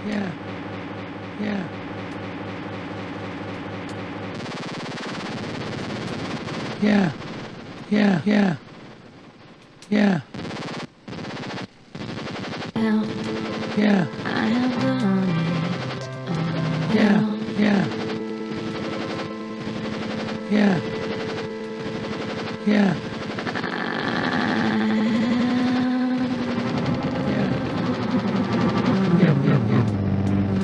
yeah, yeah, yeah, yeah, yeah, yeah, yeah, yeah, yeah,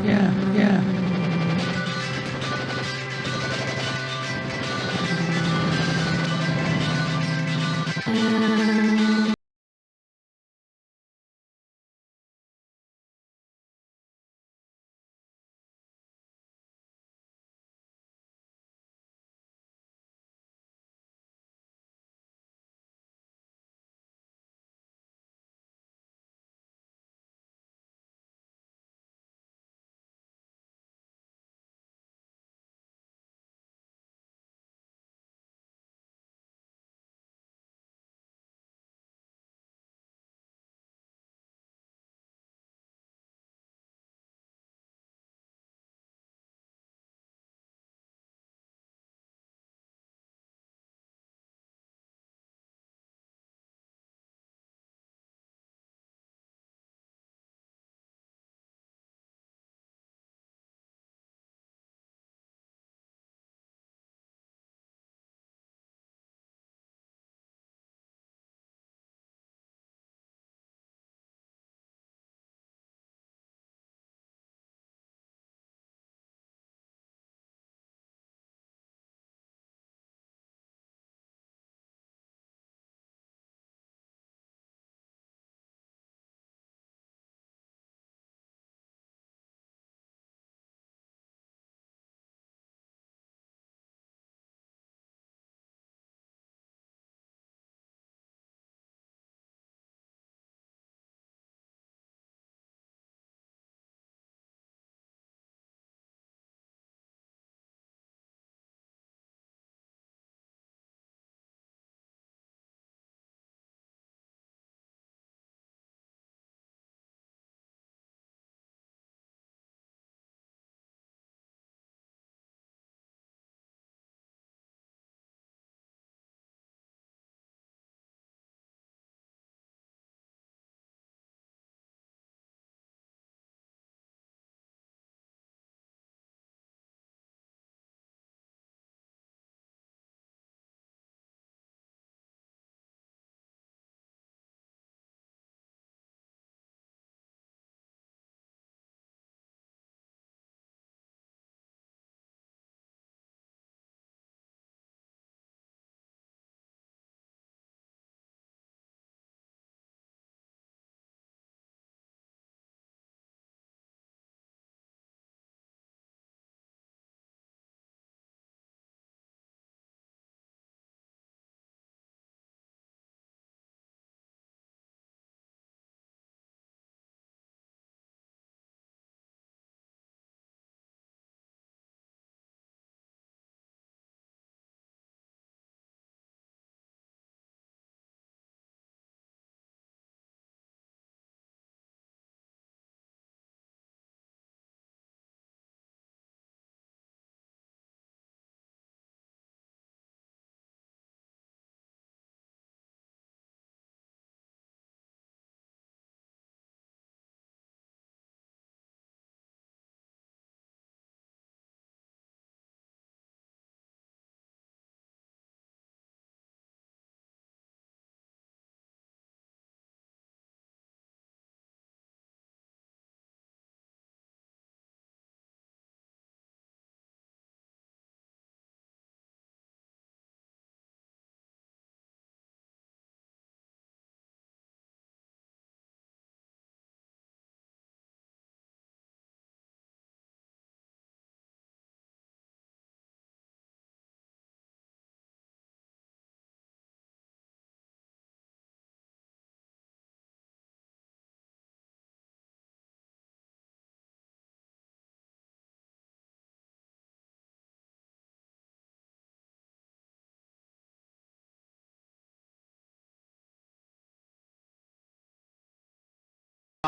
yeah, yeah.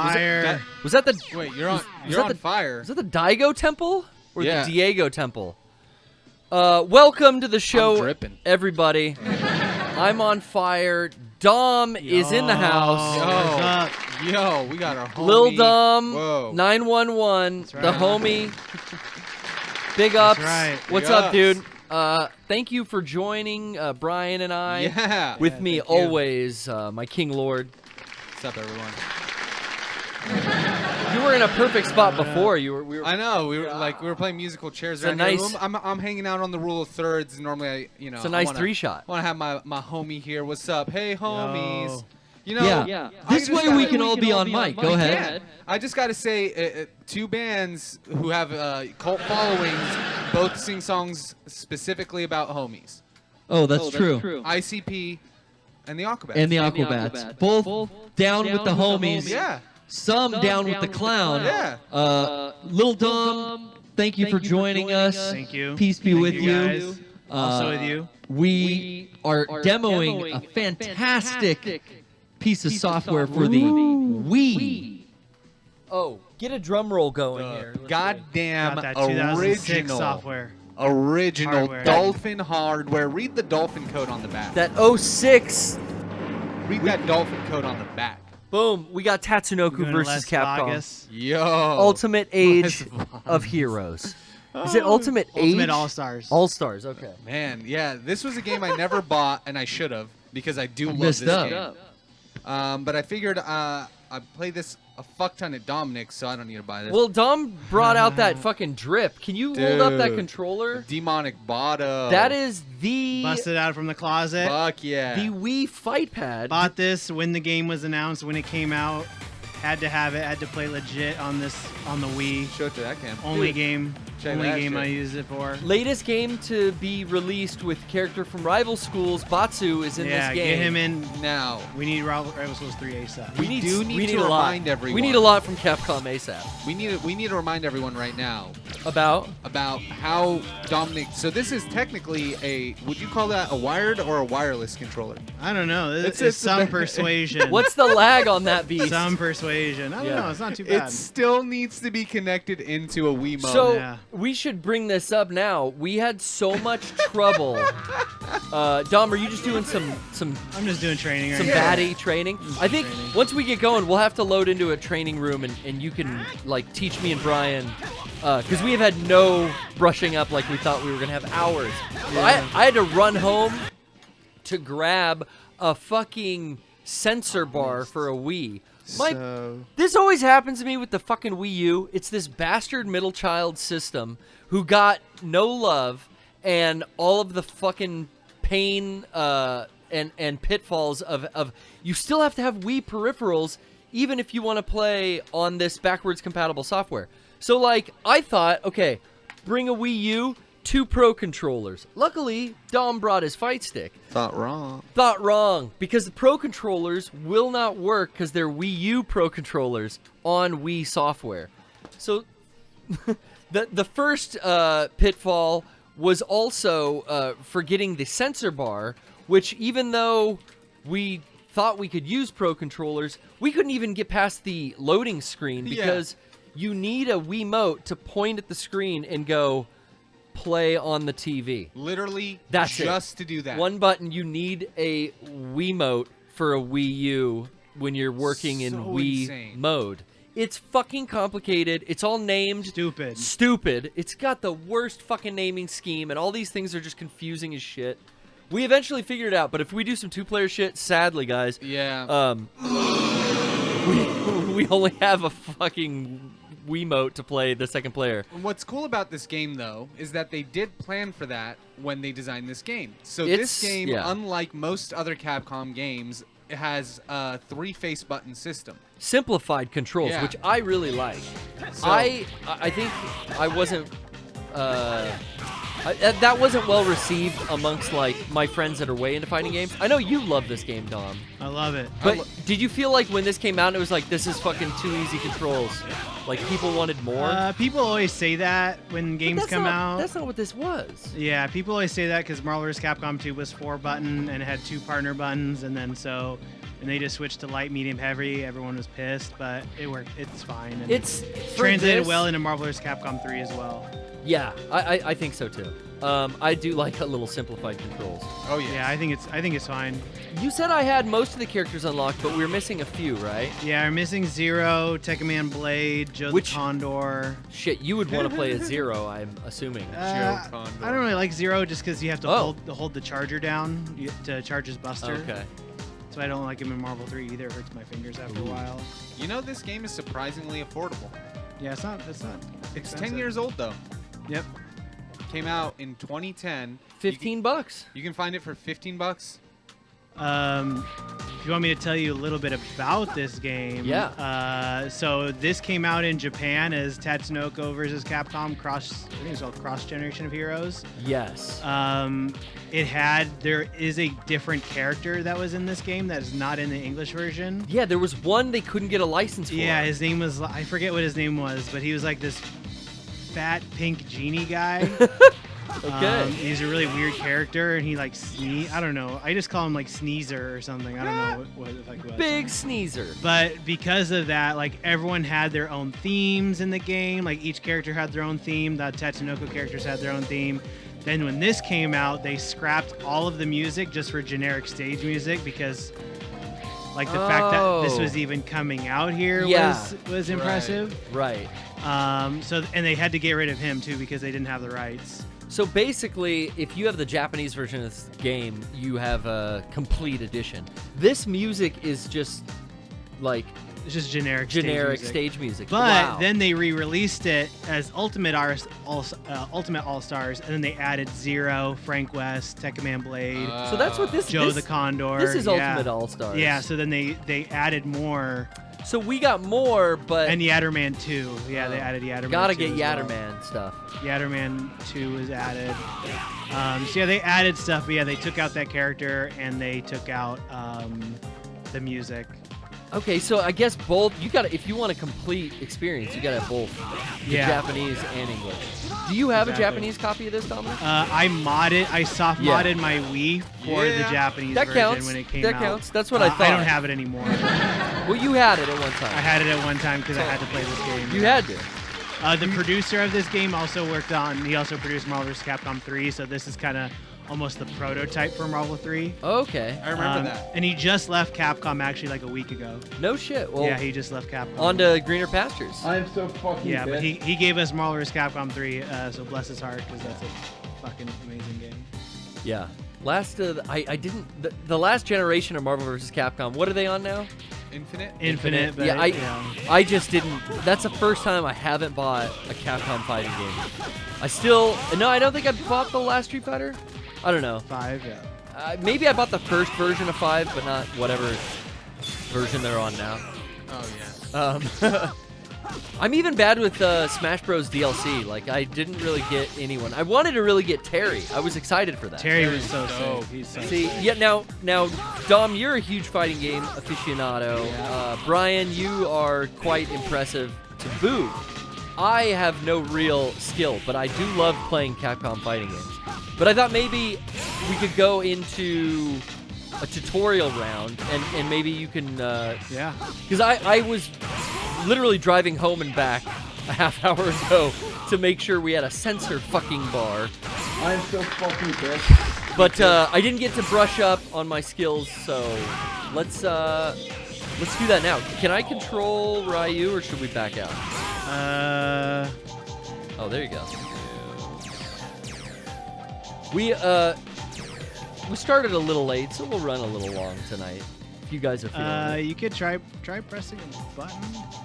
Fire. Was that the? Wait, you're on that fire. Was that the Daigo Temple or Yeah. the Diego Temple? Welcome to the show, I'm dripping. everybody. I'm on fire. Dom is in the house. Yo, we got our homie. Lil Dom, Whoa. 911, That's right. the homie. Big ups. right. What's Big up, ups. dude? Thank you for joining Bryan and I. Yeah. With me thank you. always, my King Lord. What's up, everyone? You were in a perfect spot before. We were. I know. We were playing musical chairs It's a around here. nice- I'm hanging out on the rule of thirds. Normally, It's a nice 3-shot. I want to have my homie here. What's up? Hey, homies. Yo. You know, Yeah. I This just way we gotta- can all be on mic. Go ahead. I just got to say, two bands who have cult followings both sing songs specifically about homies. Oh, that's true. ICP and the Aquabats. And the Aquabats. Both down with the homies. Yeah. Some down with the clown. Yeah. Lil Dom, thank you for joining us. Thank you. Peace be Thank with you. guys. Also with you. We are demoing a fantastic piece of software for the Wii. Oh, get a drum roll going here. Let's Goddamn Got that 2006 original. software. Original Hardware. Dolphin hardware. Read the Dolphin code on the back. That 06. Read that Dolphin code on the back. Boom. We got Tatsunoko Doing versus Les Capcom. Vegas. Yo. Ultimate Age Les of Heroes. Is it Ultimate Age? Ultimate All-Stars. All-Stars, okay. Man, yeah, this was a game I never bought, and I should have, because I do love Missed this up. game. But I figured I play this a fuck ton at Dominic's, so I don't need to buy this. Well, Dom brought out that fucking drip. Can you hold up that Dude. controller? Demonic Bottom. That is the Busted out from the closet. Fuck yeah. the Wii Fight Pad. Bought this when the game was announced, when it came out. Had to have it. Had to play legit on the Wii. Show it to that cam. Only Dude, game. check Only that game shit. I used it for. Latest game to be released with character from Rival Schools. Batsu is in Yeah, this game. get him in. Now, We need Rival Schools 3 ASAP. We need do we need need to a lot. remind everyone. We need a lot from Capcom ASAP. we need to remind everyone right now About how Dominic. So this is technically would you call that a wired or a wireless controller? I don't know. It's- It's it's some a- persuasion. what's the lag on that beast? some persuasion? I don't Yeah. know. It's not too bad. It still needs to be connected into a Wiimote. So Yeah. we should bring this up now. We had so much trouble. Dom, are you just doing some I'm just doing training right now. baddie training? I think training. once we get going, we'll have to load into a training room and you can like teach me and Bryan because we have had no brushing up like we thought we were gonna have hours. I had to run home to grab a fucking sensor bar for a Wii. This always happens to me with the fucking Wii U. It's this bastard middle child system who got no love and all of the fucking pain and pitfalls of you still have to have Wii peripherals even if you want to play on this backwards compatible software. So like I thought, okay, bring a Wii U, 2 Pro controllers. Luckily, Dom brought his fight stick. Thought wrong. Thought wrong, because the Pro controllers will not work because they're Wii U Pro controllers on Wii software. So the first pitfall was also forgetting the sensor bar, which even though we thought we could use Pro controllers, we couldn't even get past the loading screen because you need a Wiimote to point at the screen and go play on the TV. Literally, That's just it. to do that. One button. You need a Wiimote for a Wii U when you're working in So Wii insane. mode. It's fucking complicated. It's all named Stupid. stupid. It's got the worst fucking naming scheme, and all these things are just confusing as shit. We eventually figured it out, but if we do some 2-player shit, sadly, guys, Yeah. we only have a fucking Wiimote to play the second player. What's cool about this game, though, is that they did plan for that when they designed this game. So It's- this game, yeah. unlike most other Capcom games, it has a 3-face button system. Simplified controls, Yeah. which I really like. So- I think I wasn't. That wasn't well received amongst like my friends that are way into fighting games. I know you love this game, Dom. I love it. But did you feel like when this came out, it was like this is fucking too easy controls? Like people wanted more. People always say that when But games that's come not- out. That's not what this was. Yeah, people always say that because Marvel vs. Capcom 2 was 4-button and it had 2 partner buttons, and then and they just switched to light, medium, heavy. Everyone was pissed, but it worked. It's fine. And It's for translated this- well into Marvel vs. Capcom 3 as well. Yeah, I think so too. I do like a little simplified controls. Oh yeah. Yeah, I think it's fine. You said I had most of the characters unlocked, but we were missing a few, right? Yeah, I'm missing Zero, Tekkaman Blade, Joe Which- the Condor. Shit, you would want to play as Zero, I'm assuming. I don't really like Zero just because you have to Oh. hold the charger down to charge his Buster. Okay. So I don't like him in Marvel 3 either. It hurts my fingers after a while. You know, this game is surprisingly affordable. Yeah, it's not It's expensive. 10 years old though. Yep. Came out in 2010. $15. You can find it for $15. If you want me to tell you a little bit about this game, Yeah. So this came out in Japan as Tatsunoko versus Capcom I think it's called Cross Generation of Heroes. Yes. There is a different character that was in this game that is not in the English version. Yeah, there was one they couldn't get a license for. Yeah, his name was, I forget what his name was, but he was like this fat pink genie guy. Okay. He's a really weird character, and he like I don't know. I just call him like Sneezer or something. I don't know what the fuck it was. Big sneezer. But because of that, like everyone had their own themes in the game. Like each character had their own theme. The Tatsunoko characters had their own theme. Then when this came out, they scrapped all of the music just for generic stage music because, like, the fact that this was even coming out here was impressive. Right. And they had to get rid of him too because they didn't have the rights. So basically, if you have the Japanese version of this game, you have a complete edition. This music is just like It's just generic stage music. But Wow. then they re-released it as Ultimate All-Stars, and then they added Zero, Frank West, Tekkaman Blade, So that's what this Joe this, the Condor. This is yeah. Ultimate All Stars. Yeah, so then they added more. So we got more, but And Yatterman 2. Yeah, they added Yatterman 2 gotta get as well. Yatterman stuff. Yatterman 2 was added. So yeah, they added stuff, but yeah, they took out that character, and they took out the music. Okay, so I guess both. You got to if you want a complete experience, you got to have both the Yeah. Japanese and English. Do you have Exactly. a Japanese copy of this, Dominic? I soft Yeah. modded my Wii for the Japanese That version counts. when it came That out. counts. That's what I thought. I don't have it anymore. Well, you had it at one time. I had it at one time because I had to play this game. You had to. The producer of this game also he also produced Marvel vs. Capcom 3, so this is kind of almost the prototype for Marvel 3. Okay. I remember that. And he just left Capcom actually like a week ago. No shit. Well, Yeah, he just left Capcom. on to greener pastures. I'm so fucking Yeah, but pissed. he gave us Marvel vs. Capcom 3, so bless his heart, because that's a fucking amazing game. Yeah. Last I didn't the last generation of Marvel vs. Capcom. What are they on now? Infinite. But Yeah, you know. I just didn't. That's the first time I haven't bought a Capcom fighting game. I don't think I bought the last Street Fighter. I don't know. 5, yeah. Maybe I bought the first version of 5, but not whatever version they're on now. Oh yeah. I'm even bad with Smash Bros. DLC. Like, I didn't really get anyone. I wanted to really get Terry. I was excited for that. Terry was so dope. sick. He's so See, sick. yeah, now, Dom, you're a huge fighting game aficionado. Brian, you are quite impressive to boot. I have no real skill, but I do love playing Capcom fighting games. But I thought maybe we could go into a tutorial round, and maybe you can... Yeah. Because I was literally driving home and back a half hour ago to make sure we had a sensor fucking bar. I'm so fucking pissed. But I didn't get to brush up on my skills, so let's do that now. Can I control Ryu, or should we back out? Oh, there you go. We started a little late, so we'll run a little long tonight. If you guys are feeling it. You could try pressing a button.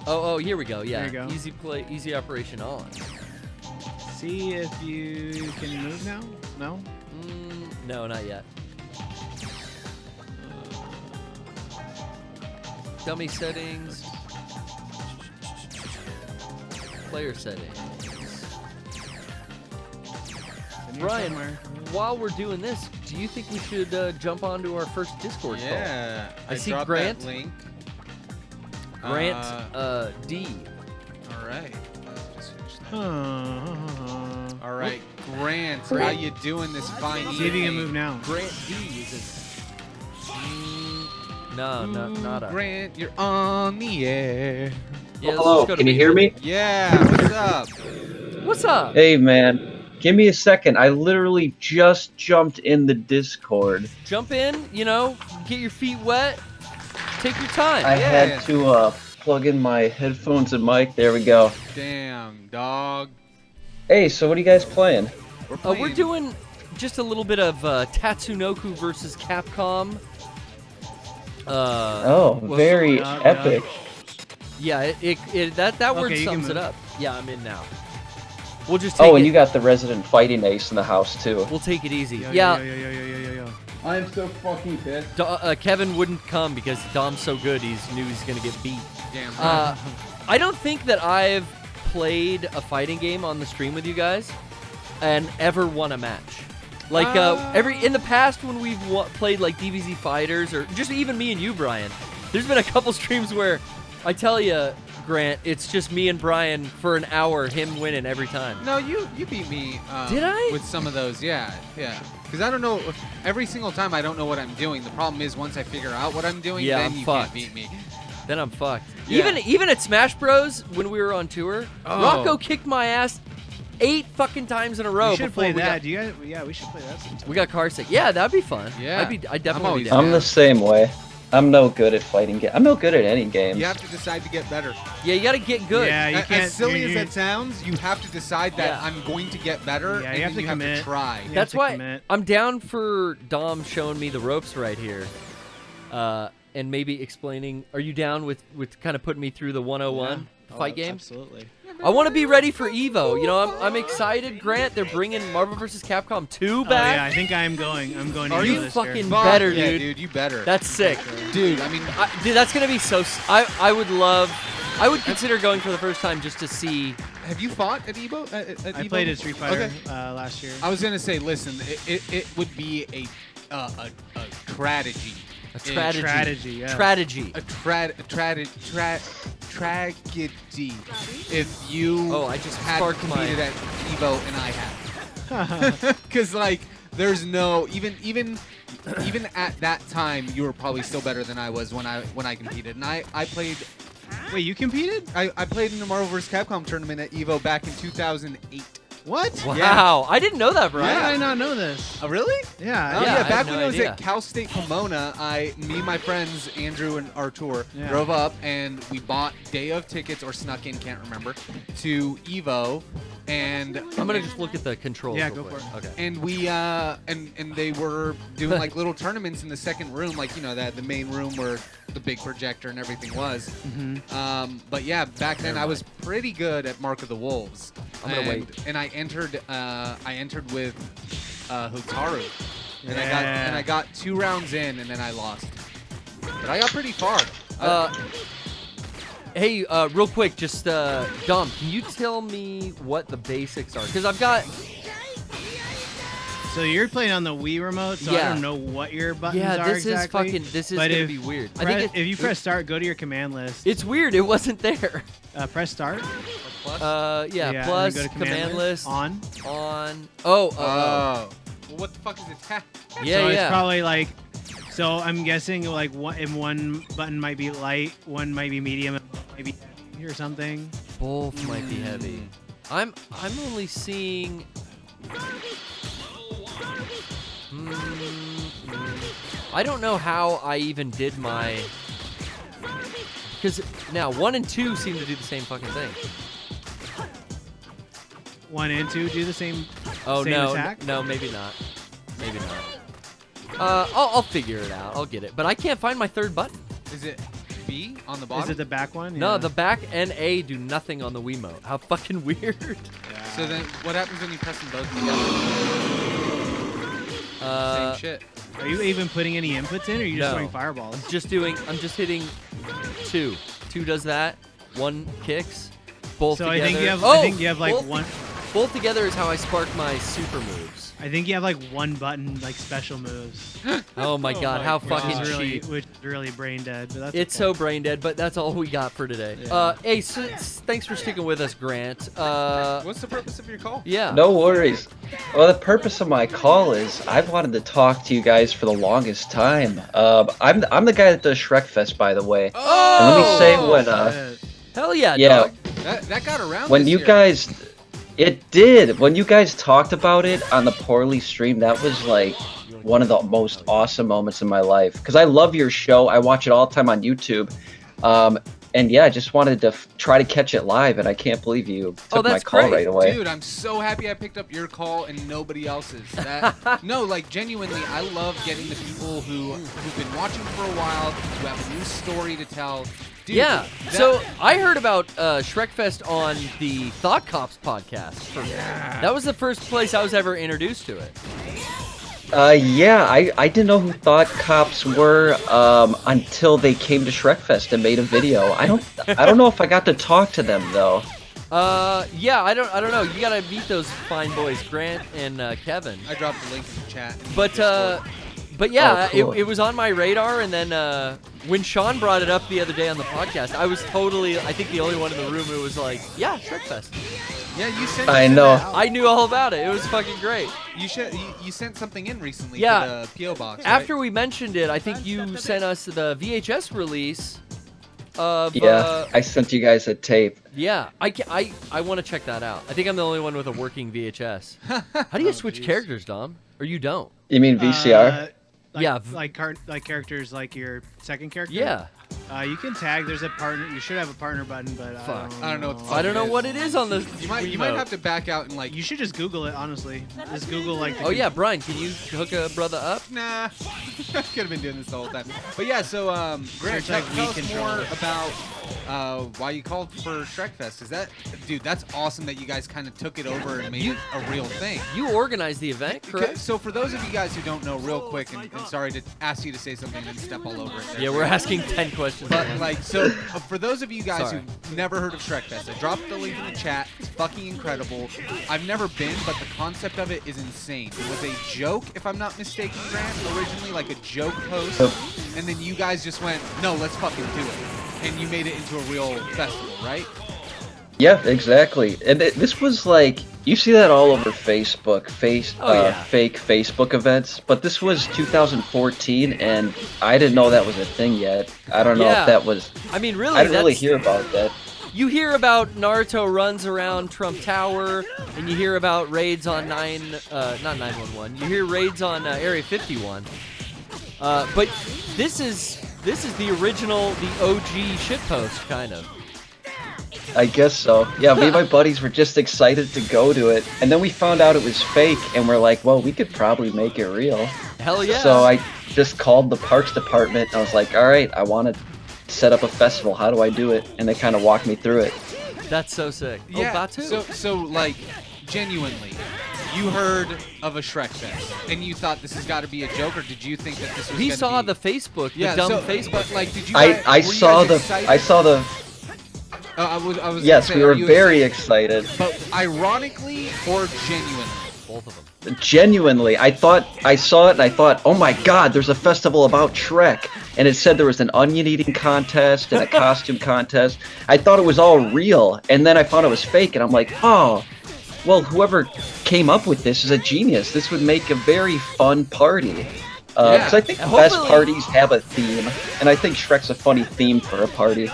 Oh, here we go. Yeah, There you go. easy play, easy operation on. See if you can move now. No. No, not yet. Dummy settings. Player settings. In here Brian, somewhere. while we're doing this, do you think we should jump onto our first Discord call? Yeah. I see dropped Grant. that link. Grant D. All right. Let's finish that. Oh. All right, Grant, how you doing this fine evening? See if you can move now. Grant D is it? No, not a. Grant, you're on the air. Yeah, let's Hello, just go to can you B. hear me? Yeah, what's up? What's up? Hey, man. Give me a second. I literally just jumped in the Discord. Jump in, get your feet wet. Take your time. I Yeah. had to plug in my headphones and mic. There we go. Damn, dog. Hey, so what are you guys playing? We're doing just a little bit of Tatsunoko versus Capcom. Oh, well, very yeah, epic. Yeah, that word Okay, you can sums it move. up. Yeah, I'm in now. We'll just take Oh, and it. you got the resident fighting ace in the house, too. We'll take it easy. Yo, Yeah, yo, yo, yo, yo, yo, yo. I'm so fucking pissed. Kevin wouldn't come because Dom's so good. He knew he's gonna get beat. Damn. Right. I don't think that I've played a fighting game on the stream with you guys and ever won a match. Like in the past when we've played like DBZ Fighters or just even me and you, Brian. There's been a couple streams where I tell you, Grant, it's just me and Brian for an hour, him winning every time. No, you beat me. Did I? With some of those, yeah. Because I don't know. Every single time I don't know what I'm doing. The problem is once I figure out what I'm doing, Yeah, then I'm you fucked. can't beat me. Then I'm fucked. Yeah. Even at Smash Bros when we were on tour, Oh. Rocco kicked my ass 8 fucking times in a row. We should before play we that. got- Do you guys? Yeah, we should play that sometime. We got car sick. Yeah, that'd be fun. Yeah. I'd definitely always be down. down. I'm the same way. I'm no good at fighting games. I'm no good at any games. You have to decide to get better. Yeah, you gotta get good. Yeah, you can't. As silly you- as you- that sounds, you have to decide that Yeah. I'm going to get better, Yeah, and you have then to you have commit. to try. You That's have to why commit. I'm down for Dom showing me the ropes right here. And maybe explaining. Are you down with kind of putting me through the 101 Yeah. fight Oh, game? Absolutely. I want to be ready for Evo. I'm excited, Grant. They're bringing Marvel vs. Capcom 2 Oh back. yeah, I think I'm going. I'm going to Are Evo you this fucking year. Fuck better, yeah, dude? You better. That's sick. Dude, I mean, Dude, that's gonna be so. I would consider going for the first time just to see. have you fought at Evo? At I Evo? played at Street Fighter Okay. last year. I was gonna say, listen, it would be a tragedy. A tragedy. Tragedy, yeah. Tragedy. A tragedy if you Oh, I just had sparked my- competed at Evo and I had. Because like, there's no even at that time, you were probably still better than I was when I competed, and I played. Wait, you competed? I played in the Marvel vs. Capcom tournament at Evo back in 2008. What? Wow, Yeah. I didn't know that, Why Brian. did I not know this? Oh, really? Yeah. Oh, Yeah, I yeah, had back no when I was idea. at Cal State Pomona, me and my friends, Andrew and Artur, Yeah. drove up and we bought day of tickets or snuck in, can't remember, to Evo. And I'm gonna just look at the controls. Yeah, real go quick. for it. Okay. and we and they were doing like little tournaments in the second room, like the main room where the big projector and everything was. Mm-hmm. But yeah, back then I was pretty good at Mark of the Wolves. I'm gonna and, wait. And I entered with Hotaru, and Yeah. I got 2 rounds in, and then I lost. But I got pretty far. Hey, real quick, just Dom, can you tell me what the basics are? Because I've got. So you're playing on the Wii remote, so I Yeah. don't know what your buttons Yeah, are this exactly. this is but gonna if be weird. I Press, think if you press start, go to your command list. it's weird. It wasn't there. Press start. Yeah, and then plus go to command list on. on. Oh. Well, what the fuck is it? Yeah, so yeah. it's probably like. So I'm guessing like one button might be light, one might be medium, maybe heavy or something. Both might be heavy. I'm only seeing. I don't know how I even did my. Because now 1 and 2 seem to do the same fucking thing. 1 and 2 do the same. Oh same no, attack? no, maybe not. Maybe not. I'll figure it out. I'll get it. But I can't find my third button. Is it B on the bottom? Is it the back one? No, Yeah. the back and A do nothing on the Wiimote. How fucking weird. So then, what happens when you press them both together? Same shit. Are you even putting any inputs in, or are you just No. throwing fireballs? I'm just hitting 2. 2 does that. 1 kicks. Both So together. I think you have. Oh, I think you have like both, one. Both together is how I spark my super moves. I think you have like one button, like special moves. Oh my god, how fucking cheap. Which is really brain dead. But that's It's okay. so brain dead, but that's all we got for today. Yeah. Hey, thanks for sticking with us, Grant. What's the purpose of your call? Yeah. No worries. Well, the purpose of my call is I've wanted to talk to you guys for the longest time. I'm the guy that does Shrek Fest, by the way. Oh! And let me say when Hell yeah, yeah, dog. That got around. when this you year. guys, it did. When you guys talked about it on the Poorly stream, that was like one of the most awesome moments in my life. Because I love your show. I watch it all the time on YouTube. And yeah, I just wanted to try to catch it live, and I can't believe you took my that's call great. right away. Dude, I'm so happy I picked up your call and nobody else's. No, like genuinely, I love getting the people who've been watching for a while, who have a new story to tell. Dude, Yeah. So I heard about Shrek Fest on the Thought Cops podcast. That was the first place I was ever introduced to it. Yeah, I didn't know who Thought Cops were until they came to Shrek Fest and made a video. I don't know if I got to talk to them though. Yeah, I don't know. You gotta meet those fine boys, Grant and Kevin. I dropped the link in the chat. But yeah, Oh, cool. it was on my radar, and then when Sean brought it up the other day on the podcast, I was totally, I think, the only one in the room who was like, yeah, Shrek Fest. Yeah, you sent. I know. I knew all about it. It was fucking great. You sent something in recently Yeah. to the PO box. After right? we mentioned it, I think you sent us the VHS release of. Yeah, I sent you guys a tape. Yeah, I want to check that out. I think I'm the only one with a working VHS. How do you switch jeez. characters, Dom? Or you don't? You mean VCR? Yeah. Like characters like your second character. Yeah. You can tag. There's a partner. You should have a partner button, but Fuck. I don't know what the fuck I don't know it what it is on the. You might remote. have to back out and like. You should just Google it. Honestly, just Google like. The Oh yeah, Brian, can you hook a brother up? Nah, I could have been doing this the whole time. But yeah, so Grant, Search, like, tell Wii us controller. more about why you called for Shrek Fest. Is that, dude? That's awesome that you guys kind of took it over and made it a real thing. You organized the event, correct? So for those of you guys who don't know, real quick, and sorry to ask you to say something and then step all over it. There. Yeah, we're asking 10 questions. But like, so for those of you guys Sorry. who've never heard of Shrek Fest, I dropped the link in the chat. It's fucking incredible. I've never been, but the concept of it is insane. It was a joke, if I'm not mistaken, Grant, originally, like a joke post, and then you guys just went, no, let's fucking do it, and you made it into a real festival, right? Yeah, exactly. And this was like, you see that all over Facebook, Oh, yeah. fake Facebook events. But this was 2014, and I didn't know that was a thing yet. I don't know Yeah. if that was. I mean, really, I didn't really that's- hear about that. You hear about Naruto runs around Trump Tower, and you hear about raids on not 911. You hear raids on Area 51. But this is the original, the OG shitpost, kind of. I guess so. Yeah, me and my buddies were just excited to go to it, and then we found out it was fake, and we're like, well, we could probably make it real. Hell yeah. So I just called the parks department, and I was like, all right, I want to set up a festival. How do I do it? And they kind of walked me through it. That's so sick. Yeah. Oh, Batu. So like, genuinely, you heard of a Shrek Fest, and you thought this has got to be a joke, or did you think that this was? He gonna saw be... the Facebook, Yeah, the dumb so, Facebook. But like, did you? I were you saw guys excited? I saw the. I was. Yes, gonna say, we are were you very excited. But ironically or genuinely? Both of them. Genuinely, I saw it and I thought, oh my god, there's a festival about Shrek. And it said there was an onion eating contest and a costume contest. I thought it was all real. And then I found it was fake. And I'm like, oh, well, whoever came up with this is a genius. This would make a very fun party. Because I think the best Hopefully- parties have a theme. And I think Shrek's a funny theme for a party.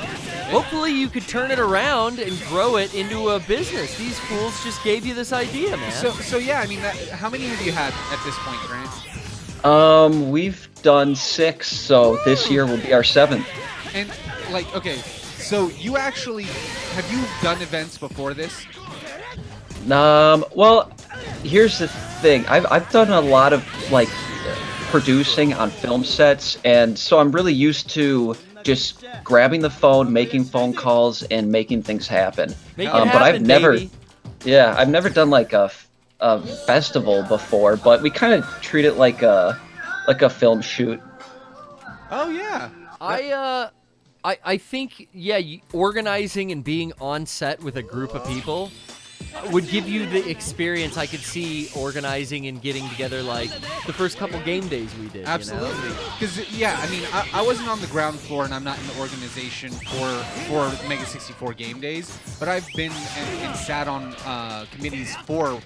Hopefully you could turn it around and grow it into a business. These fools just gave you this idea, man. So yeah, I mean, how many have you had at this point, Grant? We've done 6, so this year will be our 7th. And like, okay, so you actually have you done events before this? Well, here's the thing. I've done a lot of like producing on film sets, and so I'm really used to just grabbing the phone, making phone calls, and making things happen. Make it but I've happen, never, baby. yeah, I've never done like a festival before. But we kind of treat it like a film shoot. Oh yeah. I think, yeah, organizing and being on set with a group of people, would give you the experience I could see organizing and getting together like the first couple game days we did. Absolutely. Because, yeah, I mean, I wasn't on the ground floor and I'm not in the organization for Mega 64 game days, but I've been and sat on committees for,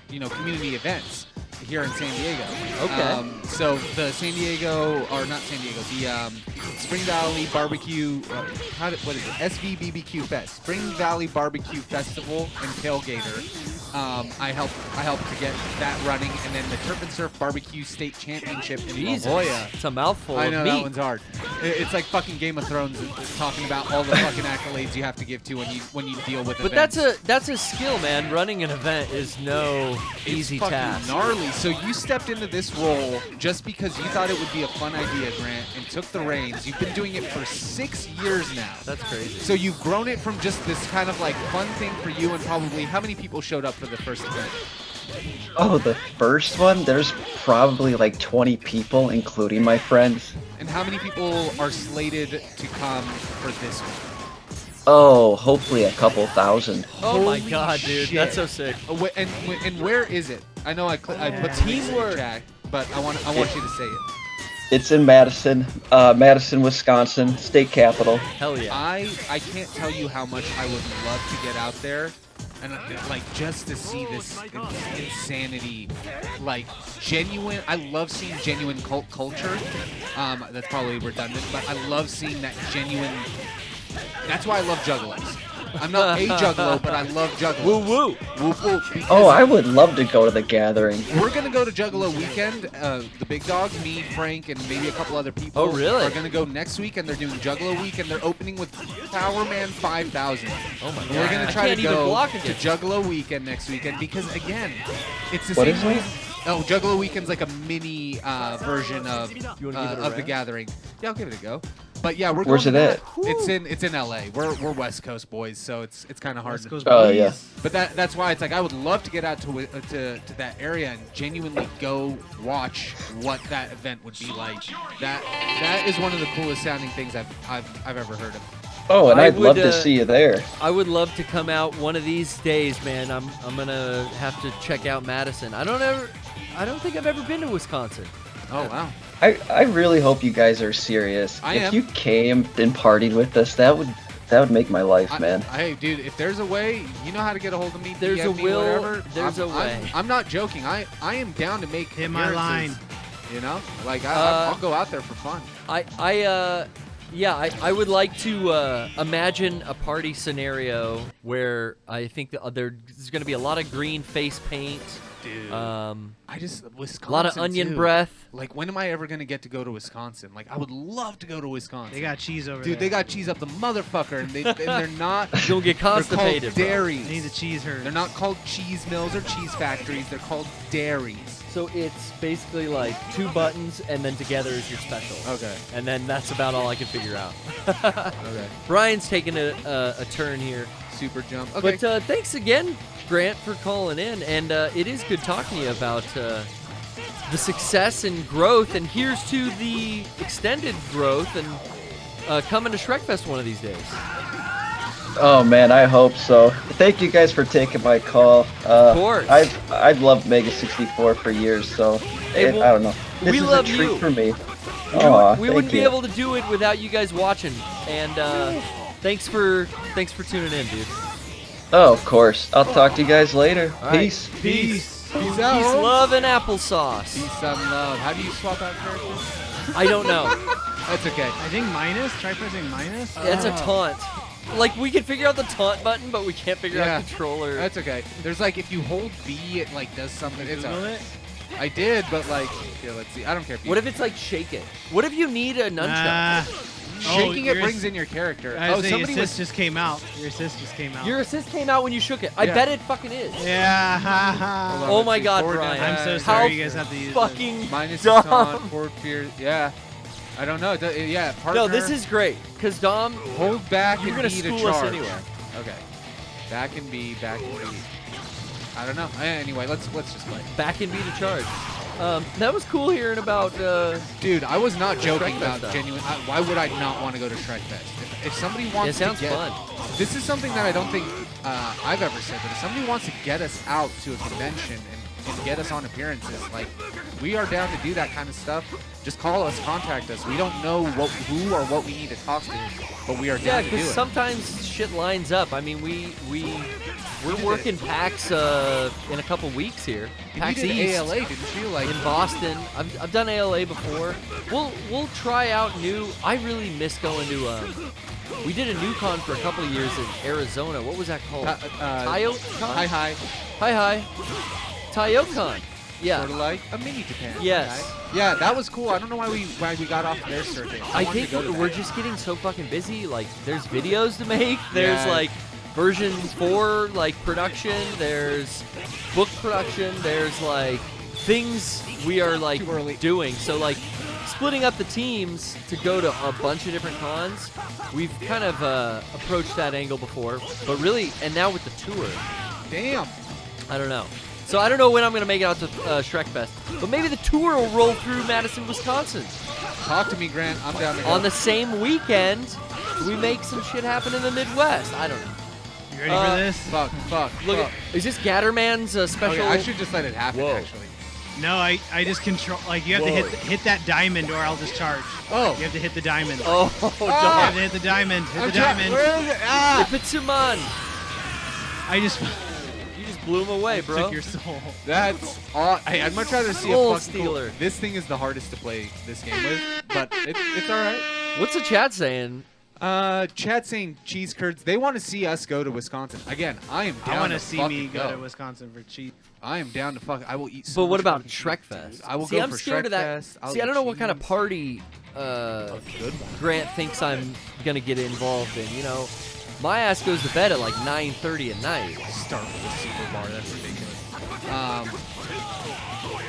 community events here in San Diego. Okay. So the San Diego, or not San Diego, the Spring Valley Barbecue, what is it? SVBBQ Fest, Spring Valley Barbecue Festival and Tailgater. I helped to get that running, and then the Turf and Surf Barbecue State Championship in La Jolla. It's a mouthful I know of meat. that one's hard. It's like fucking Game of Thrones, talking about all the fucking accolades you have to give to when you deal with But events. that's a skill, man. Running an event is no easy It's fucking task. gnarly. So you stepped into this role just because you thought it would be a fun idea, Grant, and took the reins. You've been doing it for 6 years now. That's crazy. So you've grown it from just this kind of like fun thing for you, and probably how many people showed up for the first event? Oh, the first one? There's probably like 20 people, including my friends. And how many people are slated to come for this one? Oh, hopefully a couple thousand. Oh my Holy god, dude, shit. that's so sick. And where is it? I know I put the links in the Teamwork. chat, but I want you to say it. It's in Madison, Wisconsin, state capital. Hell yeah. I can't tell you how much I would love to get out there and like just to see this insanity, like genuine. I love seeing genuine cult culture. That's probably redundant, but I love seeing that genuine. That's why I love juggalos. I'm not a juggalo, but I love juggalos. Woo woo. Whoop, whoop, because Oh, I would love to go to the gathering. we're gonna go to Juggalo Weekend. The big dogs, me, Frank, and maybe a couple other people. Oh, really? Are gonna go next week, and they're doing Juggalo Week, and they're opening with Power Man 5000. Oh my god. We're gonna I try can't to even go block to against Juggalo Weekend next weekend because again, it's the What same is it? reason. Oh, Juggalo Weekend's like a mini version of You wanna give it a of the rant? gathering. Yeah, I'll give it a go. But yeah, we're Where's going it to at? that. It's in LA. We're West Coast boys, so it's kind of hard. West Coast Oh, boys. yeah. But that's why it's like I would love to get out to that area and genuinely go watch what that event would be like. That is one of the coolest sounding things I've ever heard of. Oh, and I I'd love would, to see you there. I would love to come out one of these days, man. I'm gonna have to check out Madison. I don't think I've ever been to Wisconsin. Oh wow. I really hope you guys are serious. I if am. you came and partied with us, that would make my life, man. Hey, dude, if there's a way, you know how to get a hold of me. There's DM a me, will, whatever. there's a way. I'm not joking. I am down to make Hit my line. appearances, You know, like Uh, I'll go out there for fun. I would like to imagine a party scenario where I think there's going to be a lot of green face paint. Dude, A I just Wisconsin. lot of onion too. breath. Like, when am I ever gonna get to go to Wisconsin? Like, I would love to go to Wisconsin. They got cheese over Dude, there. they got cheese up the motherfucker, and they're not. You'll get They're constipated, called bro. dairies. They need the cheese herd. They're not called cheese mills or cheese factories. They're called dairies. So it's basically like 2 buttons and then together is your special. Okay. And then that's about all I can figure out. Okay. Brian's taking a turn here. Super jump. Okay. But thanks again, Grant, for calling in. And it is good talking to you about the success and growth. And here's to the extended growth and coming to Shrek Fest one of these days. Oh man, I hope so. Thank you guys for taking my call. Of course. I've loved Mega 64 for years, so Hey, I well, don't know. This we is love a treat you. for me. We Aw, wouldn't thank be you. able to do it without you guys watching. And thanks for tuning in, dude. Oh, of course. I'll talk to you guys later. All right. Peace. Peace out. Peace, love, and applesauce. Peace, some love. How do you swap out characters? I don't know. That's okay. I think minus. Try pressing minus. It's a taunt. Like, we can figure out the taunt button, but we can't figure Yeah. out controller. That's okay. There's like if you hold B, it like does something. It's Google alright. it. I did, but like, here, let's see. I don't care if you. What if it's like shake it? What if you need a nunchuck? Nah. shaking Oh, it brings in your character? I Oh, say somebody assist was. just came out. Your assist just came out. Your assist came out when you shook it. I Yeah. bet it fucking is. Yeah. Ha, Hold ha. on, Oh let's my see. God, Forward Brian. and I'm so back. sorry How you guys have to use fucking Minus dumb. taunt, forward fear. Yeah. I don't know. Yeah, partner. No, this is great. Because Dom, hold back you're and going B to to school us charge. anyway. Okay. Back and B, back and B. I don't know. Anyway, let's just play. Back and B to charge. That was cool hearing about. Dude, I was not joking Shrek about Fest, though. genuine. Why would I not want to go to Shrek Fest? If somebody wants It sounds to get, fun. this is something that I don't think I've ever said, but if somebody wants to get us out to a convention and get us on appearances, like, we are down to do that kind of stuff. Just call us, contact us. We don't know who or what we need to talk to, but we are down to do it. because sometimes shit lines up. I mean, we're working PAX in a couple weeks here. And PAX you did East ALA, didn't you? Like, in Boston. I've done ALA before. We'll try out new. I really miss going to. We did a new con for a couple of years in Arizona. What was that called? TaioCon? Hi. TaioCon. Yeah. Sort of like a mini Japan. Yes. Hi. Yeah, that was cool. I don't know why we got off their circuit. I wanted think to go to we're that. just getting so fucking busy. Like, there's videos to make. There's Yeah. like version 4 like production. There's book production. There's like things we are like Too early. doing. So like splitting up the teams to go to a bunch of different cons. We've kind of approached that angle before, but really, and now with the tour, Damn. I don't know. So I don't know when I'm gonna make it out to Shrek Fest, but maybe the tour will roll through Madison, Wisconsin. Talk to me, Grant. I'm down to go. On the same weekend, we make some shit happen in the Midwest. I don't know. You ready for this? Fuck. Look, is this Gatterman's special? Okay, I should just let it happen, Whoa. actually. No, I just control. Like, you have to hit that diamond, or I'll just charge. Oh. You have to hit the diamond. Oh, You have to hit the diamond. Hit the diamond. Where is it? Ah! Ipitsuman. I just You just blew him away, bro. took your soul. That's all. Hey, I'd much rather see Soul a fucking stealer. Cool. This thing is the hardest to play this game with, but it's all right. What's the chat saying? Chat saying cheese curds. They want to see us go to Wisconsin. Again, I am down I want to to see fucking me go to Wisconsin for cheap. I am down to fuck. I will eat. So But what much about fucking cheese, Shrek dude. Fest? I will See, go I'm for scared Shrek of that. Fest. I'll See, I don't eat know what kind of cheese. party Good one. Grant thinks I'm gonna get involved in. You know, my ass goes to bed at like 9:30 at night. Start with a super bar. That's ridiculous.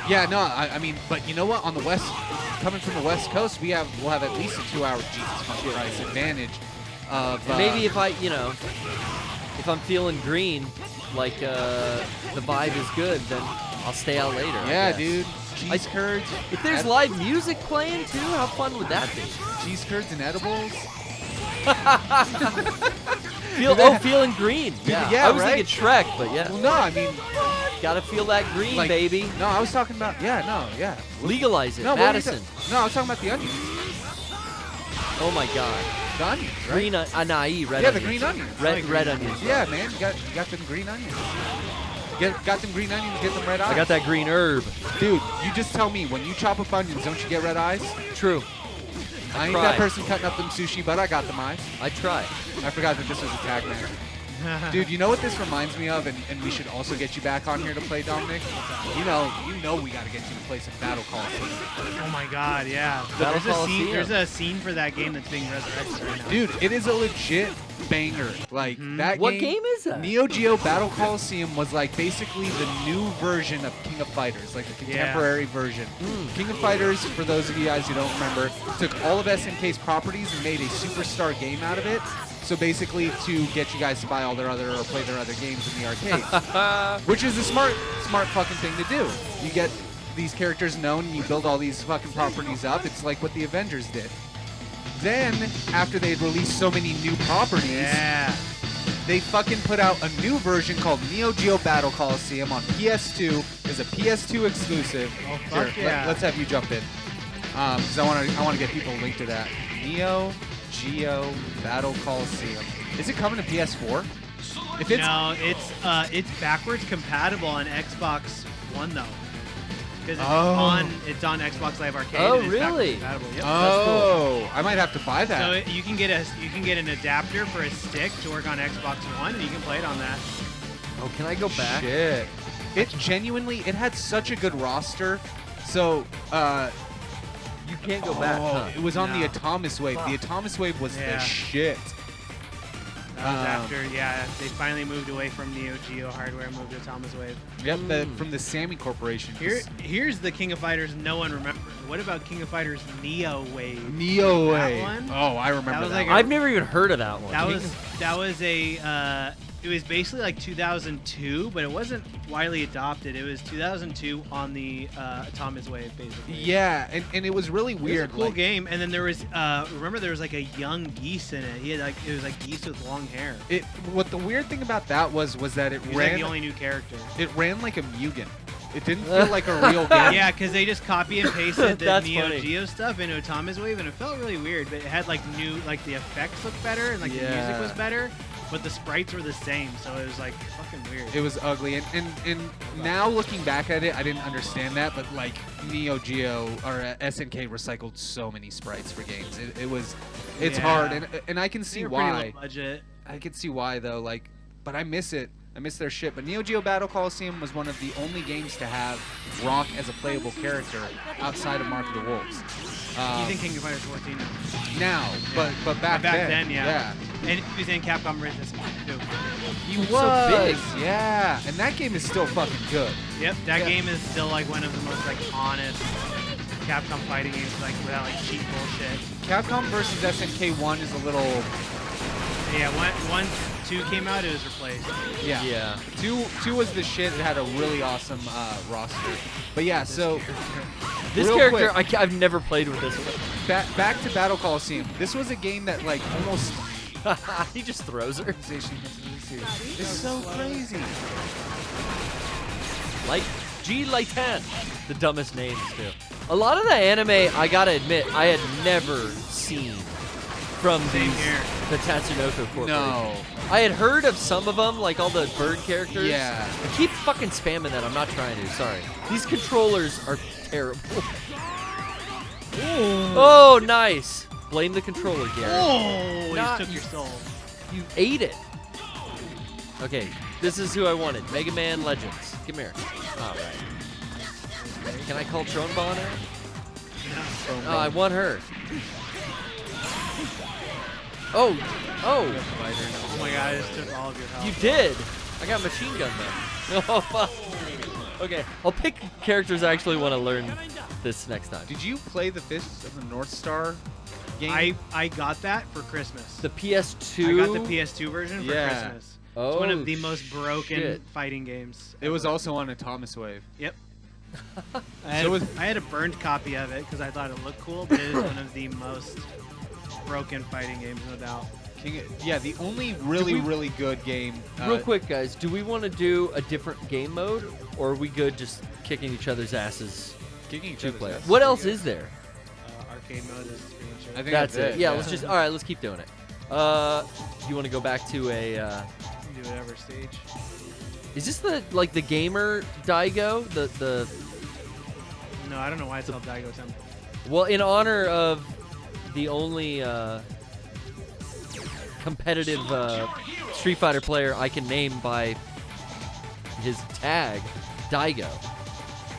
Yeah, no, I mean, but you know what? On the west, coming from the West Coast, we'll have at least a 2-hour Jesus fucking Christ advantage. Of Maybe if if I'm feeling green, like the vibe is good, then I'll stay out later. I yeah, guess. dude, cheese curds. If there's live music playing too, how fun would that be? cheese curds and edibles. Feeling green. Yeah, yeah, I was right? thinking Shrek, but yeah, Well, no, I mean, gotta feel that green, like, baby. No, I was talking about. Yeah. Legalize it, No, what were you Madison. No, I was talking about the onions. Oh my God, The onions, right? green onions, red Yeah, onions. the green onions. Red onions. Yeah, man, you got them green onions. Got them green onions, get them red eyes. I got that green herb. Dude, you just tell me, when you chop up onions, don't you get red eyes? True. I ain't Try. that person cutting up them sushi, but I got them eyes. I try. I forgot that this was a tag match. Dude, you know what this reminds me of, and we should also get you back on here to play, Dominic? You know we got to get you to play some Battle Coliseum. Oh my God, yeah. Battle There's a scene. Coliseum. There's a scene for that game that's being resurrected right now. Dude, it is a legit banger. Like, that What game is that? Neo Geo Battle Coliseum was like basically the new version of King of Fighters, like the contemporary version. King of Fighters, for those of you guys who don't remember, took all of SNK's properties and made a superstar game out of it. So basically to get you guys to buy all their other or play their other games in the arcades. Which is a smart fucking thing to do. You get these characters known and you build all these fucking properties up. It's like what the Avengers did. Then, after they had released so many new properties, Yeah. they fucking put out a new version called Neo Geo Battle Coliseum on PS2. It's a PS2 exclusive. Oh, fuck Here, yeah. let's have you jump in, because I want to get people linked to that. Neo Geo Battle Coliseum. Is it coming to PS4? If it's No, it's backwards compatible on Xbox One though, because it's on Xbox Live Arcade. Oh, and it's backwards really? compatible. Yep. oh, I might have to buy that. So you can get an adapter for a stick to work on Xbox One, and you can play it on that. Oh, can I go back? Shit. It had such a good roster. So, You can't go back. Huh? it was on the No. Atomus Wave. The Atomus Wave was the Yeah. shit. That was after, they finally moved away from Neo Geo hardware, moved to Thomas Wave. Yep, from the Sammy Corporation. Here's the King of Fighters no one remembers. What about King of Fighters Neo Wave? Neo That Wave. one? Oh, I remember That was that. like one. I've never even heard of that one. That was a it was basically like 2002, but it wasn't widely adopted. It was 2002 on the Atomic Wave, basically. Yeah, and it was really It weird. was a cool like, game, and then there was remember there was like a young geese in it. He had like it was like geese with long hair. What the weird thing about that was that it He was ran like the only new character. it ran like a Mugen. It didn't feel like a real game. Yeah, because they just copy and pasted the That's Neo funny. Geo stuff into Atomic Wave, and it felt really weird. But it had like new, like the effects looked better, and like the music Yeah. was better, but the sprites were the same. So it was like fucking weird. It was ugly, and now looking back at it, I didn't understand that, but like Neo Geo or SNK recycled so many sprites for games. It's Yeah. hard, and I can They see were pretty why. low budget. I can see why though, like, but I miss it. I miss their shit. But Neo Geo Battle Coliseum was one of the only games to have Rock as a playable character outside of Mark of the Wolves. You think King of Fighters 14? Now, but back then, yeah. And he was in Capcom Resistance too. He So was, big. yeah, and that game is still fucking good. Yep, that Yeah. game is still like one of the most like honest Capcom fighting games, like without like cheap bullshit. Capcom versus SNK 1 is a little, Yeah, once 2 came out, it was replaced. yeah. Yeah. Two was the shit. It had a really awesome roster. But yeah, so This real character, quick, I've never played with this one. back to Battle Coliseum. This was a game that like almost. He just throws her. It's so crazy. Like G Lighten. The dumbest names too. A lot of the anime, I gotta admit, I had never seen from Same these, here. the Tatsunoko Corporation. No. I had heard of some of them, like all the bird characters. Yeah. I keep fucking spamming that. I'm not trying to. Sorry. These controllers are terrible. Oh, nice. Blame the controller, Garrett. Oh, Not- he took your soul. You ate it. Okay, this is who I wanted. Mega Man Legends. Come here. All right. Can I call Tronbon out? Oh, I want her. Oh, oh, Oh my god, I just took all of your health. you did. I got machine gun though. Oh, fuck. Okay, I'll pick characters I actually want to learn this next time. Did you play the Fist of the North Star game? I got that for Christmas. The PS2. I got the PS2 version for Yeah. Christmas. Oh, It's one of the most broken shit. fighting games. It was ever. also on Atomic Wave. Yep. So I had a burned copy of it because I thought it looked cool, but it is one of the most broken fighting games, no doubt. Yeah, the only really, we- really good game. Real quick, guys, do we want to do a different game mode, or are we good just kicking each other's asses? Kicking each Two other's player. asses. What else is there? Arcade mode is pretty much it. I think That's it. Yeah, let's just. All right, let's keep doing it. You want to go back to a? You can do whatever stage. Is this the gamer Daigo? The No, I don't know why it's called Daigo Temple. well, in honor of the only competitive Street Fighter player I can name by his tag, Daigo.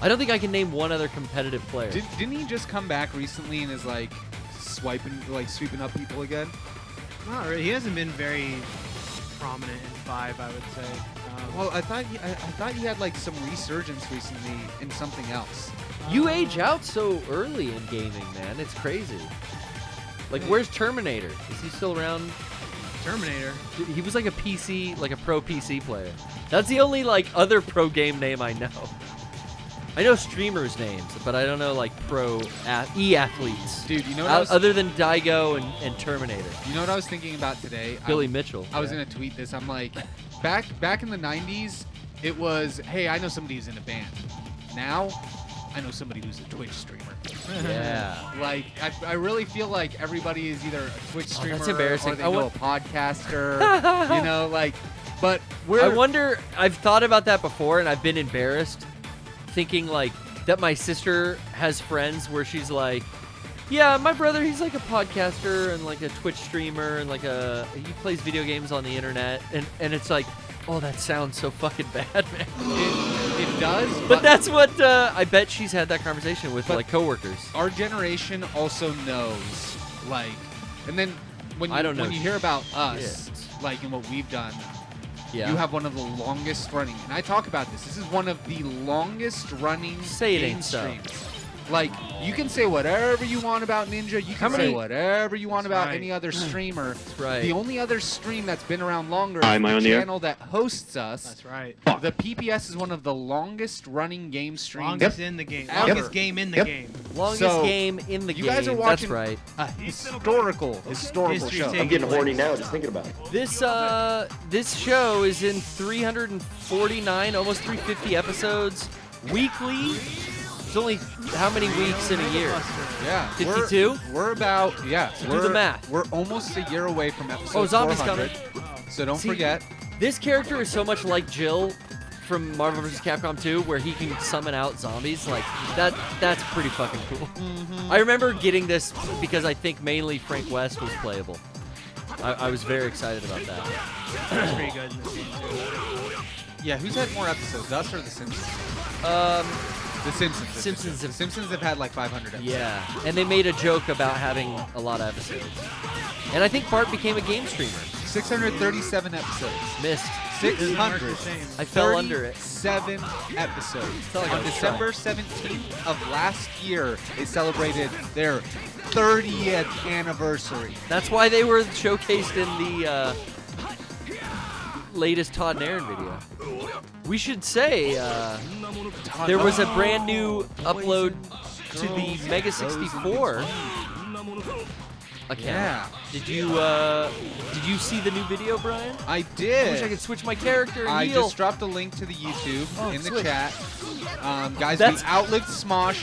I don't think I can name one other competitive player. Didn't he just come back recently and is like sweeping up people again? Not really. He hasn't been very prominent in 5, I would say. Well, I thought he had like some resurgence recently in something else. You age out so early in gaming, man. It's crazy. Like, where's Terminator? Is he still around? Terminator. He was like a PC, like a pro PC player. That's the only like other pro game name I know. I know streamers' names, but I don't know like pro e-athletes. Dude, you know what I was, Other than Daigo and Terminator. you know what I was thinking about today? Billy Mitchell. I was gonna tweet this. I'm like, back in the '90s, it was, hey, I know somebody who's in a band. Now, I know somebody who's a Twitch streamer. Yeah. Like, I really feel like everybody is either a Twitch streamer that's embarrassing. or they I know a podcaster. You know, like, but I wonder, I've thought about that before and I've been embarrassed thinking like that my sister has friends where she's like, yeah, my brother, he's like a podcaster and like a Twitch streamer and like he plays video games on the internet and it's like, oh, that sounds so fucking bad, man. It does, But that's what I bet she's had that conversation with But- like coworkers. our generation also knows, like, and then when I don't know when you hear about us, shit. like, and what we've done, Yeah. you have one of the longest running, and I talk about this. This is one of the longest running Say it game ain't so. streams. Like, you can say whatever you want about Ninja. You can say whatever you want about any other streamer. That's right. The only other stream that's been around longer is Am I the on the air? channel that hosts us. That's right. The PPS is one of the longest running game streams. Longest in the game. Ever. Longest game in the game. Longest So, game in the you game. guys are watching That's right. a historical History show. taking I'm getting place. horny now just thinking about it. This show is in 349, almost 350 episodes weekly. It's only how many weeks in a year? Yeah, 52? We're about So do the math. We're almost a year away from episode. Oh, zombies 400, coming. So don't See, forget. This character is so much like Jill from Marvel vs. Capcom 2, where he can summon out zombies. Like that's pretty fucking cool. I remember getting this because I think mainly Frank West was playable. I was very excited about that. That's pretty good in this game too. Yeah, who's had more episodes, us or The Simpsons? The Simpsons. Simpsons The Simpsons have had like 500 episodes. Yeah, and they made a joke about having a lot of episodes. And I think Bart became a game streamer. 637 episodes. Missed. 600. I fell under it. 7 episodes. Felt like I On was December 17th of last year, they celebrated their 30th anniversary. That's why they were showcased in the latest Todd and Aaron video. We should say there was a brand new upload to the Mega 64 account. Yeah. Did you see the new video, Brian? I I did. wish I could switch my character and I heal. just dropped a link to the YouTube in the switch. chat. Guys, That's- we outlived Smosh,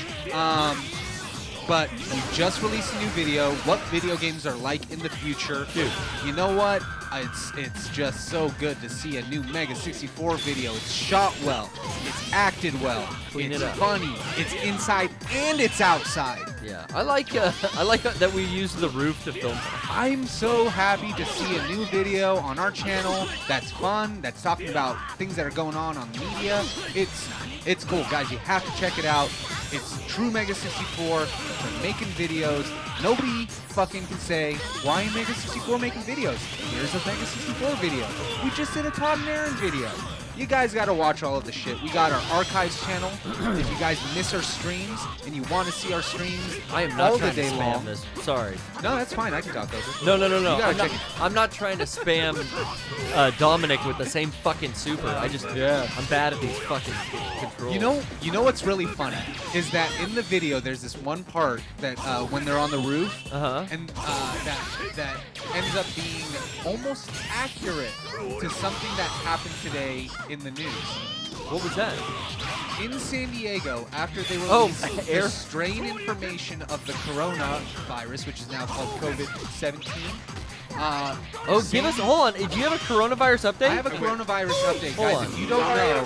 but we just released a new video. What video games are like in the future? Dude. You know what? It's just so good to see a new Mega 64 video. It's shot well. It's acted well. Clean it's it up. funny. It's inside and it's outside. Yeah, I like that we used the roof to film. I'm so happy to see a new video on our channel that's fun, that's talking about things that are going on the media. It's cool, guys. You have to check it out. It's true Mega 64. They're making videos. Nobody fucking can say, why is Mega 64 making videos? Here's a Mega 64 video. We just did a Todd and Aaron video. You guys got to watch all of the shit. We got our archives channel. If you guys miss our streams and you want to see our streams I am all not the trying to day spam long. this. Sorry. No, that's fine. I can talk over. No. You gotta I'm not trying to spam Dominic with the same fucking super. I'm bad at these fucking controls. You know what's really funny is that in the video there's this one part that when they're on the roof, and that ends up being almost accurate to something that happened today in the news. What was that? In San Diego, after they Oh, released air- the strain information of the coronavirus, which is now called COVID-17. Give us. Hold on. Do you have a coronavirus update? I have a coronavirus update, Hold guys. on. If you don't know,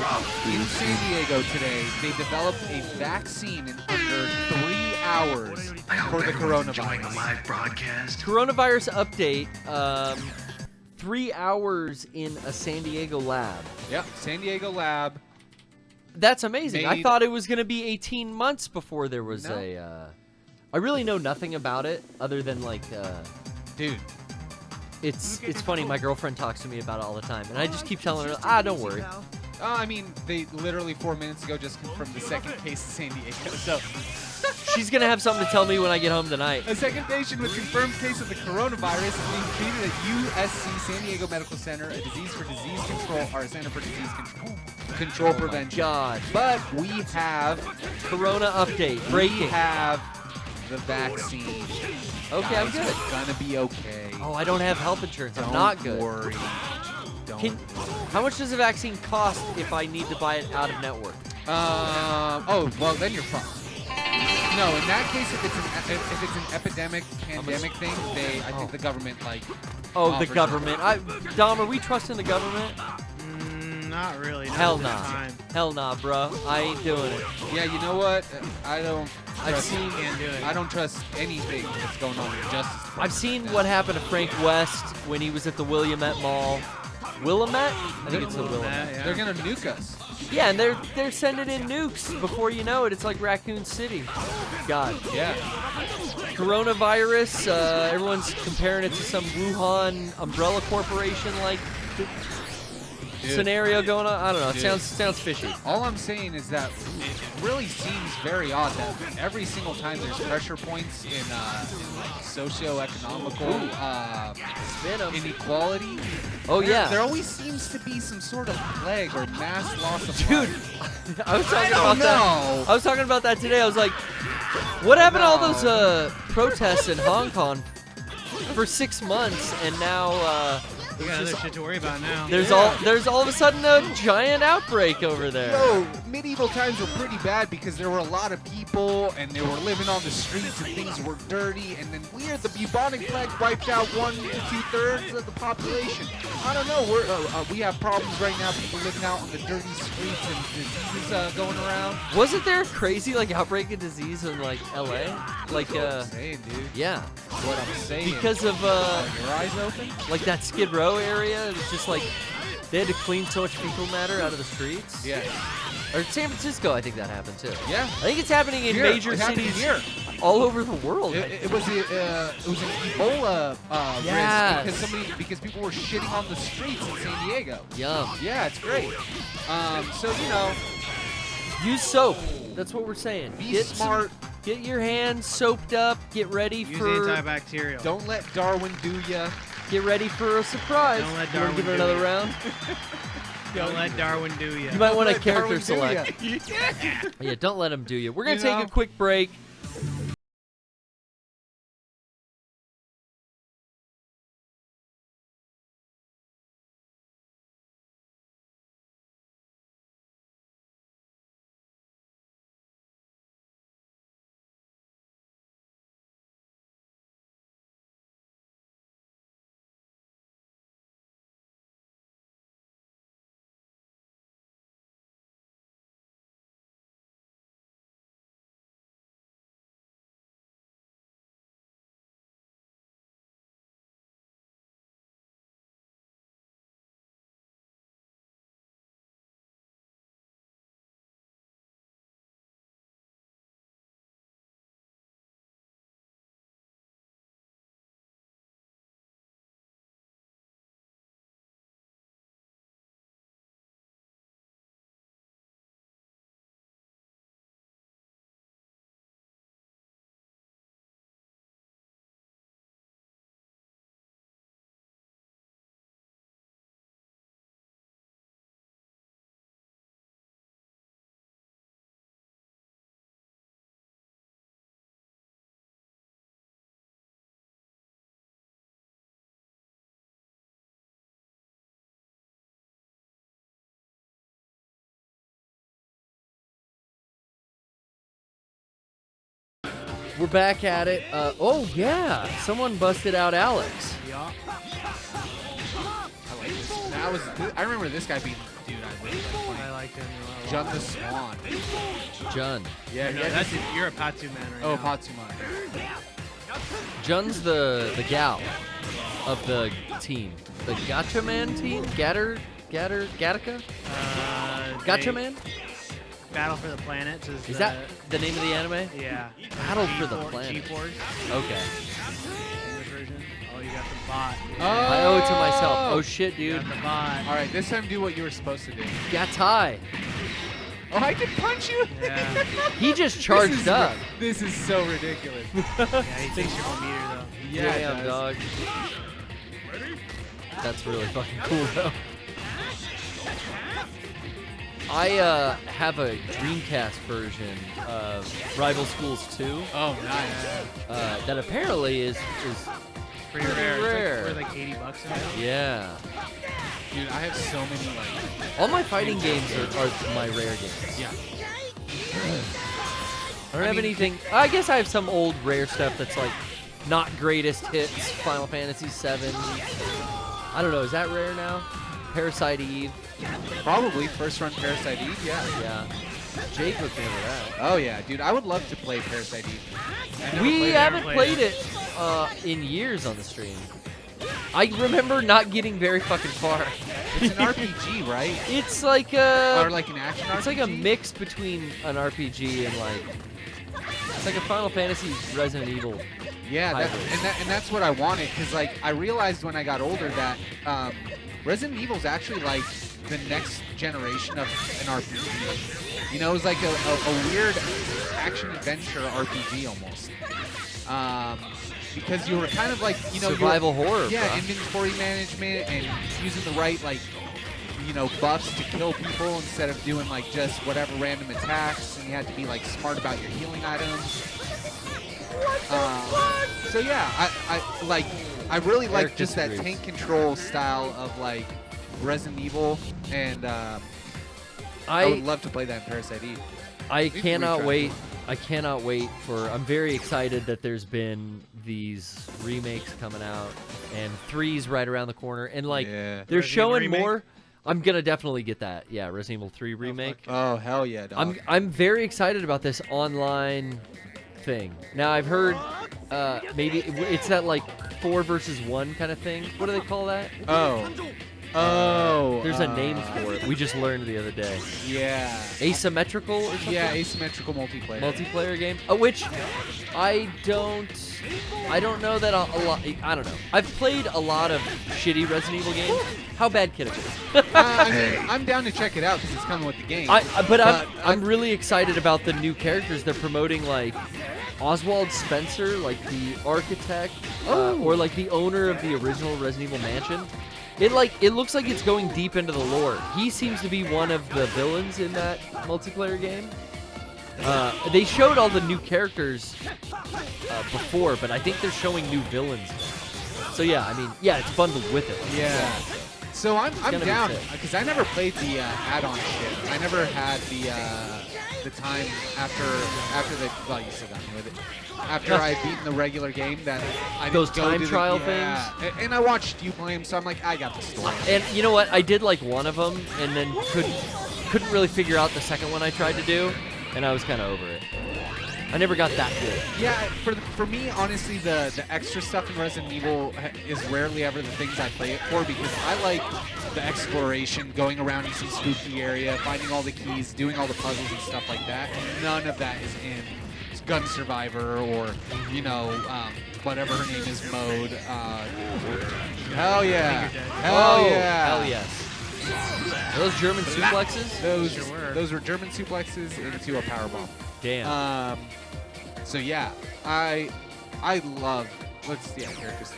in San Diego today, they developed a vaccine in under 3 hours for the coronavirus. Coronavirus update. 3 hours in a San Diego lab. Yep, San Diego lab. That's amazing. I Made- thought it was going to be 18 months before there was No. I really know nothing about it other than like. Dude, It's funny. My girlfriend talks to me about it all the time, and I just keep telling her, don't worry. I mean, they literally 4 minutes ago just confirmed the second case in San Diego. So, She's gonna have something to tell me when I get home tonight. a second patient with confirmed case of the coronavirus is being treated at USC San Diego Medical Center, a disease for disease control, or a center for disease control prevention. God. But we have Corona update. We Breaking. have the vaccine. Okay, I'm Guys, good. We're gonna be okay. Oh, I don't have health insurance. I'm Don't not good. worry. Don't. How much does a vaccine cost if I need to buy it out of network? Oh, well, then you're fucked. No, in that case, if it's an epidemic, pandemic thing, I think the government Oh, the offers government. Dom, are we trusting the government? Not really. not Hell at this nah. time. Hell nah, bro. I ain't doing it. Yeah, you know what? I don't. I've trust- seen- Can't do it. I don't trust anything that's going on with justice. I've seen what happened to Frank West when he was at the Willamette Mall. Willamette? I think it's the Willamette. Yeah. They're gonna nuke us. Yeah, and they're sending in nukes. Before you know it, it's like Raccoon City. God. Yeah. Coronavirus, everyone's comparing it to some Wuhan umbrella corporation like scenario going on. I don't know. It Dude. sounds fishy. All I'm saying is that really seems very odd that every single time there's pressure points in socio-economical inequality. Oh yeah. There always seems to be some sort of plague or mass loss of Dude, life. I was talking don't about that. know. I was talking about that today. I was like, what happened to all those protests in Hong Kong for 6 months, and now We got other shit to worry about now. there's all of a sudden a giant outbreak over there. Yo, medieval times were pretty bad because there were a lot of people and they were living on the streets and things were dirty, and then the bubonic plague wiped out 1 to 2/3 of the population. I don't know. We have problems right now. People living out on the dirty streets and diseases going around. Wasn't there a crazy outbreak of disease in LA? What I'm saying, dude. Yeah, What I'm saying. because of Your eyes open? that Skid Row area. It was just they had to clean so much fecal matter out of the streets. Yeah. Or San Francisco, I think that happened too. Yeah. I think it's happening in Here, major it happened cities here. all over the world. It was an Ebola Yes. risk because people were shitting on the streets in San Diego. Yum. Yeah, it's great. So Use soap. That's what we're saying. be Get smart. Get your hands soaped up. Get ready Use for antibacterial. Don't let Darwin do ya. get ready for a surprise. Don't let You wanna Darwin give it do another it. round? Don't let Darwin do ya. You might want to Let character Darwin do ya. select. Yeah, don't let him do you. We're gonna You take know? a quick break. We're back at it. Oh yeah, someone busted out Alex. Yeah. I like this. I remember this guy being dude. I really like I playing. like him a lot. Jun the Swan. Jun. Yeah, No, yeah. you're a Patsu man right Oh, now. Patsumai. Jun's the gal of the team. The Gacha Man team? Gattaca? Gacha Man? Battle for the Planets Is that the name of the anime? Yeah. Battle for the G-Force- Planet. G-Force, Okay. English version. Oh, you got the bot. I owe it to myself. Oh shit, You dude. got the bot. All right, this time do what you were supposed to do. Gatai. Oh, I can punch you. Yeah. He just This charged is- up. This is so ridiculous. Yeah, he thinks you're a meter though. Yeah, it Damn, does. dog. That's really fucking cool, though. I have a Dreamcast version of Rival Schools 2 Oh, nice. that apparently is Pretty Pretty rare. rare. It's like $80 now. yeah. Dude, I have so many like. All my fighting games are my rare games. Yeah. I don't have anything. I guess I have some old rare stuff that's like not greatest hits. Final Fantasy VII. I don't know. Is that rare now? Parasite Eve. Probably first run Parasite Eve. Yeah. Yeah. Jake looked into that. Oh yeah, dude. I would love to play Parasite Eve. I never We played it. haven't played played it in years on the stream. I remember not getting very fucking far. It's an RPG, right? It's like Or a like an action RPG. it's like a mix between an RPG and like it's like a Final Fantasy Resident Evil. Yeah, hybrid. and that's what I wanted, because like I realized when I got older that Resident Evil is actually like the next generation of an RPG. You know, it was like a weird action-adventure RPG almost. Because you were kind of like, you know, Survival horror, yeah, bro. inventory management and using the right, like, you know, buffs to kill people instead of doing like just whatever random attacks, and you had to be like smart about your healing items. So yeah, I really like Eric just that disagrees. tank control style of like Resident Evil, and I would love to play that in Parasite Eve. I can cannot retry. wait. I cannot wait for. I'm very excited that there's been these remakes coming out, and 3's right around the corner, and like Yeah. they're Resident Evil showing remake? more. I'm gonna definitely get that. Yeah, Resident Evil 3 remake. Oh hell yeah, dog. I'm very excited about this online thing. Now I've heard maybe it's that like 4 versus 1 kind of thing. What do they call that? Oh, There's a name for it. We just learned the other day. Yeah. Asymmetrical or something? Yeah, asymmetrical multiplayer. Multiplayer game, which I don't know that a lot. I don't know. I've played a lot of shitty Resident Evil games. How bad could it be? I mean, I'm down to check it out because it's coming with the game. But I'm really excited about the new characters they're promoting, like Oswald Spencer, like the architect, or like the owner of the original Resident Evil mansion. It looks like it's going deep into the lore. He seems to be one of the villains in that multiplayer game. They showed all the new characters before, but I think they're showing new villains. So yeah, I mean, yeah, it's bundled with it. Yeah. So I'm gonna be down sick. because I never played the add-on shit. I never had the time after the you still got me with it. After I beaten the regular game that I Those didn't go time to the- trial yeah. And I watched you play them, so I'm like, I got the story. And you know what? I did like one of them, and then couldn't really figure out the second one I tried to do, and I was kind of over it. I never got that good. Yeah, for me, honestly, the extra stuff in Resident Evil is rarely ever the things I play it for, because I like the exploration, going around in some spooky area, finding all the keys, doing all the puzzles and stuff like that. And none of that is in Gun Survivor or, you know, whatever her name is mode. Hell yeah. Hell yeah. Hell yes. Are those German suplexes? Those were German suplexes into a powerbomb. Damn. So yeah, I love. Let's see characters.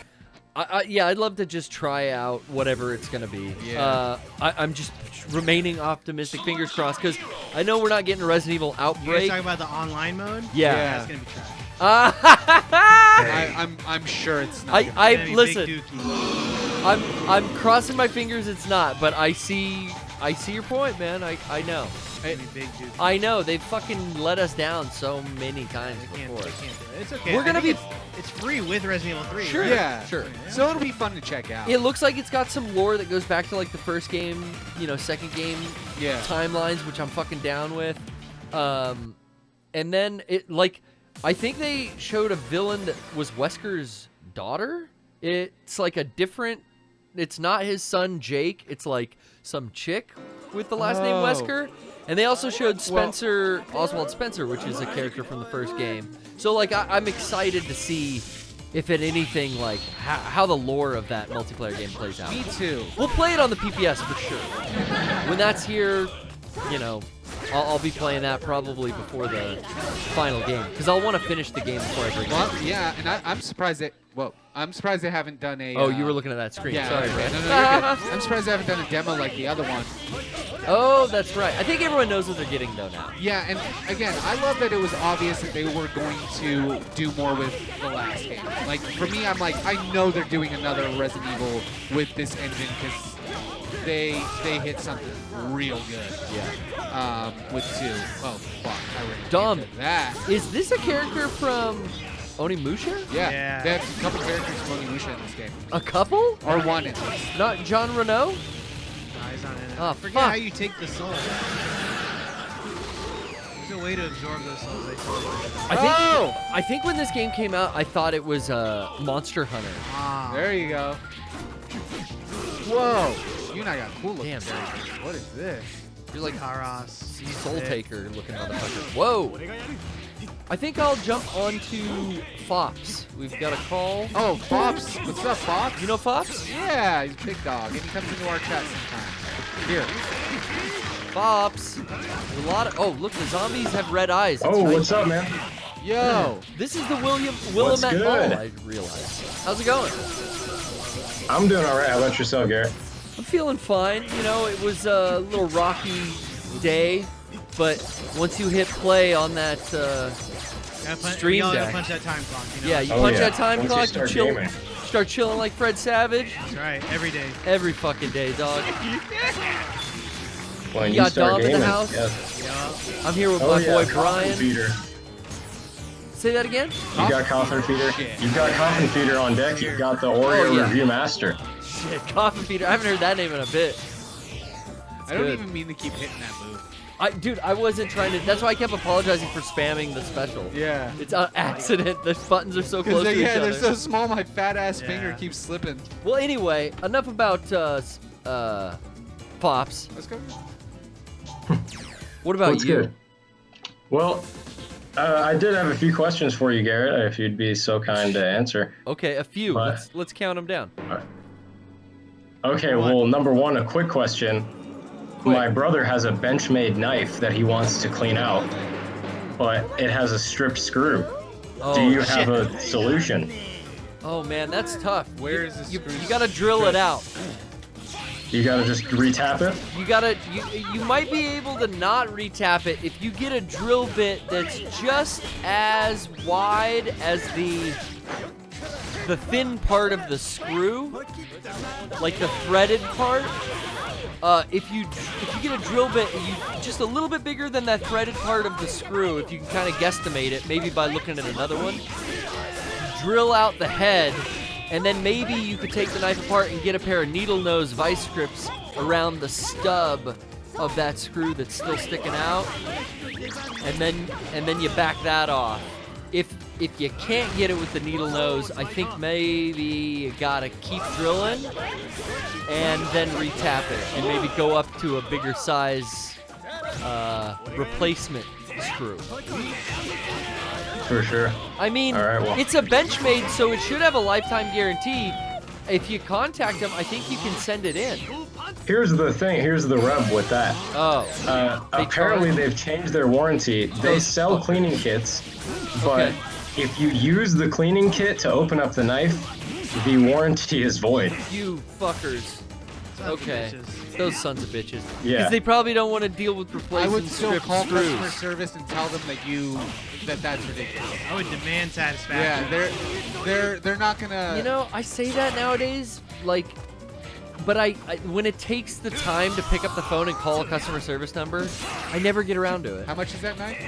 Yeah, I'd love to just try out whatever it's gonna be. Yeah. I'm just remaining optimistic, fingers crossed, because I know we're not getting Resident Evil You guys Outbreak. talking about the online mode? Yeah. That's gonna be trash. I'm sure it's not. It's gonna be listen. Big dookie. I'm crossing my fingers it's not, but I see your point, man. I know. It's gonna be big dookie. I know they've fucking let us down so many times They can't before. do it. It's okay. We're I gonna think it's free with Resident Evil 3. Sure. right? Yeah, Sure. So it'll be fun to check out. It looks like it's got some lore that goes back to like the first game, second game Yeah. timelines, which I'm fucking down with. And then I think they showed a villain that was Wesker's daughter. It's like a different. It's not his son Jake. It's like some chick with the last name Oh. Wesker. And they also showed Spencer, Oswald Spencer, which is a character from the first game. So like I'm excited to see if at anything like how the lore of that multiplayer game plays out. Me too. We'll play it on the PPS for sure. When that's here, I'll be playing that probably before the final game because I'll want to finish the game before I bring it. Well, yeah, and I'm surprised that. Well, I'm surprised they haven't done a. Oh, you were looking at that screen. Yeah, Sorry, no, man. no, you're good. I'm surprised they haven't done a demo like the other one. Oh, that's right. I think everyone knows what they're getting though now. Yeah, and again, I love that it was obvious that they were going to do more with the last game. Like, for me, I'm like, I know they're doing another Resident Evil with this engine because they hit something real good. Yeah. With 2. Oh, fuck. I already Dom. did that. Is this a character from Onimusha? Yeah. Yeah. They have a couple characters from Onimusha in this game. A couple? Or one at least. Not John Renault? No, he's not in it. Oh, Forget fuck. how you take the soul. There's a way to absorb those souls. I think when this game came out, I thought it was Monster Hunter. Ah. There you go. Whoa. You and I got cool looking Damn, characters. What is this? You're like Karas. Soul Taker looking motherfucker. Whoa. I think I'll jump onto Fops. We've got a call. Oh, Fops. What's up, Fops? You know Fops? Yeah, he's a big dog, and he comes into our chat sometimes. Here. Fops. There's a lot of. Oh, look, the zombies have red eyes. It's Oh, nice. what's up, man? Yo. This is the Willamette good? Mall, I realized. How's it going? I'm doing all right. How about yourself, Garrett? I'm feeling fine. You know, it was a little rocky day, but once you hit play on that Stream you gotta Deck. punch that time clock. You know? Yeah, you Oh, punch yeah. that time Once you clock, start chill, gaming. start chilling like Fred Savage. That's right. Every day. Every fucking day, dog. When You got start Dom in the gaming, house? yes. Yeah. I'm here with Oh, my yeah, boy Coffin Brian. Feeder. Say that again? You got Coffin Feeder? You've got Coffin Feeder on deck. You've got the Oreo Oh, yeah. Review Master. Shit, Coffin Feeder. I haven't heard that name in a bit. I don't good. even mean to keep hitting that move. Dude, I wasn't trying to. That's why I kept apologizing for spamming the special. Yeah. It's an accident. The buttons are so close to each Yeah, other. they're so small. My fat ass Yeah. finger keeps slipping. Well, anyway, enough about Fops. Let's go. What about What's you? good? Well, I did have a few questions for you, Garrett, if you'd be so kind to answer. Okay, a few. What? Let's count them down. Okay, well, number one, a quick question. Quick. My brother has a Benchmade knife that he wants to clean out, but it has a stripped screw. Oh, Do you shit. have a solution? Oh man, that's tough. Where is the you, screw you gotta drill it out. You gotta just retap it? You might be able to not retap it if you get a drill bit that's just as wide as the thin part of the screw, like the threaded part. If you get a drill bit and you just a little bit bigger than that threaded part of the screw, if you can kind of guesstimate it, maybe by looking at another one, drill out the head, and then maybe you could take the knife apart and get a pair of needle nose vice grips around the stub of that screw that's still sticking out, and then you back that off. If you can't get it with the needle nose, I think maybe you gotta keep drilling and then retap it, and maybe go up to a bigger size replacement screw. For sure. I mean, All right, well. it's a Benchmade, so it should have a lifetime guarantee. If you contact them, I think you can send it in. Here's the thing, here's the rub with that. Oh. Apparently they've changed their warranty. They sell cleaning kits, but Okay. if you use the cleaning kit to open up the knife, the warranty is void. You fuckers. Sons of Okay. bitches. Those sons of bitches. Yeah. Because they probably don't want to deal with I replacing would still stripped call customer screws. service and tell them that's ridiculous. I would demand satisfaction. Yeah, they're not gonna. You know, I say that nowadays, like, but I when it takes the time to pick up the phone and call a customer service number, I never get around to it. How much is that knife?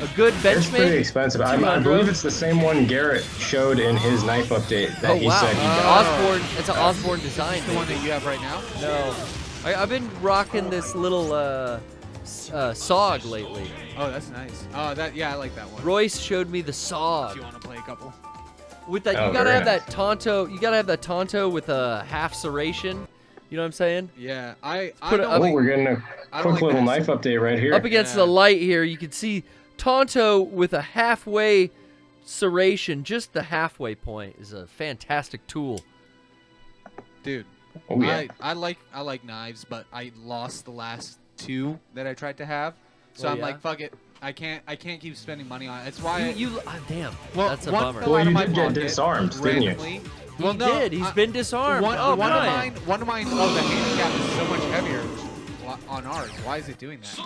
A good It's pretty Benchmade. expensive. I 200. believe it's the same one Garrett showed in his knife update that Oh he wow, said he got. Osborne. It's an Osborne design. The one baby. that you have right now? No, I've been rocking this little SOG lately. Oh, that's nice. Oh, I like that one. Royce showed me the If SOG. you want to play a couple. With that, Oh, you gotta very have that Tonto. You gotta have that Tonto with a half serration. You know what I'm saying? Yeah, I put it don't up- Oh, like, we're getting a I don't quick like little that. knife update right here. Up against the light here, you can see Tonto with a halfway serration. Just the halfway point is a fantastic tool. dude. Oh, yeah. I like knives, but I lost the last two that I tried to have. So Oh, I'm yeah? like, fuck it. I can't keep spending money on it. That's why Damn, well, that's a one bummer. fell Well, out of you my did get pocket disarmed, didn't you? randomly. He Well, no, did. He's been disarmed. One oh, of Brian. mine. Oh, the handicap is so much heavier on ours. Why is it doing that?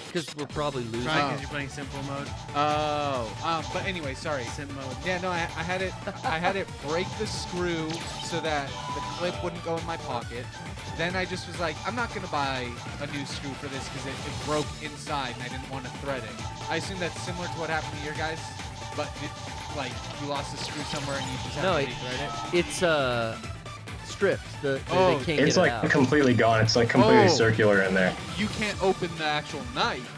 Because we're probably losing. Probably because you're playing simple mode. But anyway, sorry. Sim mode. Yeah, no, I had it break the screw so that the clip wouldn't go in my pocket. Then I just was like, I'm not gonna buy a new screw for this because it broke inside and I didn't want to thread it. I assume that's similar to what happened to your guys, but like you lost the screw somewhere and you just have No, to rethread it. It's stripped. They can't get It's it like out. completely gone. It's like completely Oh. circular in there. You can't open the actual knife.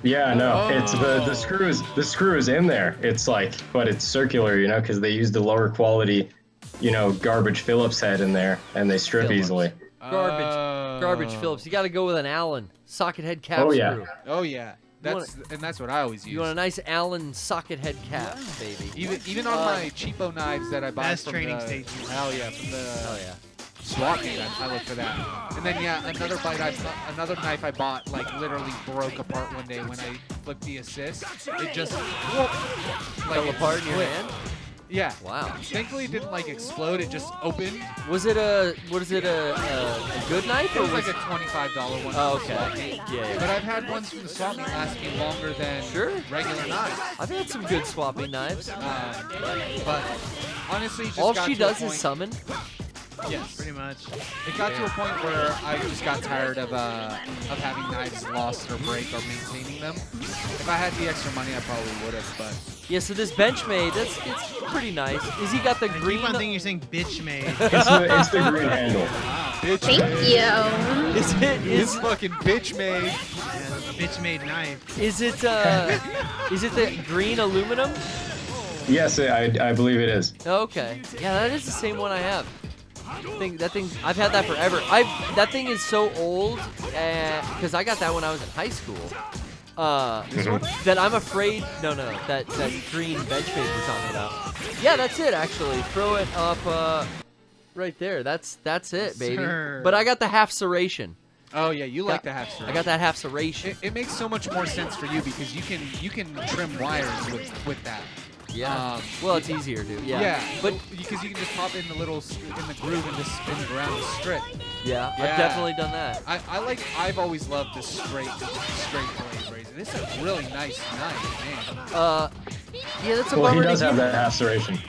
Yeah, no, it's the Oh. screw is in there. It's like, but it's circular, you know, because they used a lower quality, you know, garbage Phillips head in there, and they strip Phillips. easily. Garbage Phillips. You got to go with an Allen socket head cap Oh, yeah. screw. Oh yeah, that's what I always use. You want a nice Allen socket head cap, baby. Even on my cheapo knives that I buy Best from training the, station. Hell yeah, from the Oh yeah. swap meet, I look for that. And then yeah, another knife I bought like literally broke apart one day when I flipped the assist. It just Fell apart in your hand? Yeah. Wow. Thankfully, it didn't like explode. It just opened. Was it a good knife? It Or was like a $25 one. Oh, okay. Yeah. But I've had ones from the swap meet last me longer than regular knives. I've had some good swapping knives. But honestly, just all got she to a does is point- summon. Yes, pretty much. It got to a point where I just got tired of having knives lost or break or maintaining them. If I had the extra money, I probably would have. But Yeah, so this Benchmade, it's pretty nice. Is he got the I green? keep on thinking you're saying bitch made. It's the green handle. Thank you. Is it this fucking bitch made. Bitch made knife. Is it the green aluminum? Yes, I believe it is. Okay. Yeah, that is the same one I have. That thing, I've had that forever. That thing is so old, because I got that when I was in high school. That I'm afraid. No, that green Benchmade we're talking about. Yeah, that's it actually. Throw it up, right there. That's it, baby. Sir. But I got the half serration. Oh yeah, you like the half serration. I got that half serration. It makes so much more sense for you because you can trim wires with that. Yeah. Well, it's easier, dude. Yeah. Yeah, But because you can just pop in the groove and just spin it around the strip. yeah, I've definitely done that. I've always loved the straight blade razor. This is a really nice knife, man. Yeah, that's a Well, bummer he does to have get. that laceration.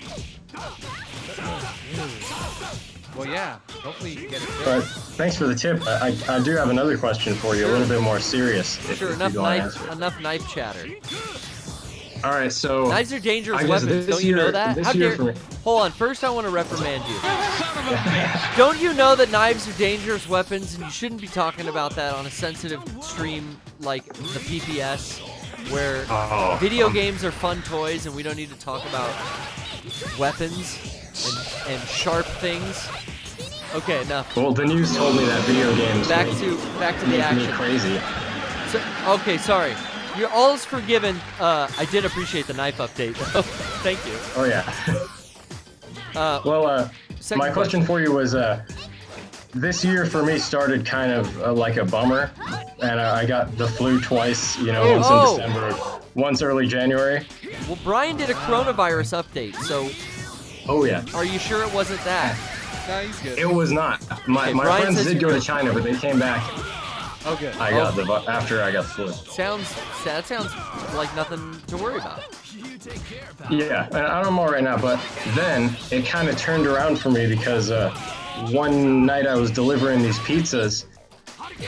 Well, yeah. Hopefully you can get it But fixed. thanks for the tip. I do have another question for you, a little bit more serious. Sure, if you want to answer it. enough knife chatter. All right, so Knives are dangerous I guess weapons. this Don't you know year- that? this How year dare? for me- Hold on. First, I want to reprimand you. Don't you know that knives are dangerous weapons, and you shouldn't be talking about that on a sensitive stream like the PPS, where video games are fun toys, and we don't need to talk about weapons and sharp things. Okay, enough. Well, the news told me that video games Back to the make action. me crazy. So, okay, sorry. You're all is forgiven. I did appreciate the knife update, though. Thank you. Oh yeah. Well, Second my question for you was, this year for me started kind of like a bummer, and I got the flu twice. You know, once in December, once early January. Well, Brian did a coronavirus update, so Oh yeah. are you sure it wasn't that? No, he's good. It was not. My Brian friends says did you're go to good. China, but they came back. Oh, good. I got after I got the flu. That sounds like nothing to worry about. Yeah, and I'm all right now, but then it kind of turned around for me because one night I was delivering these pizzas,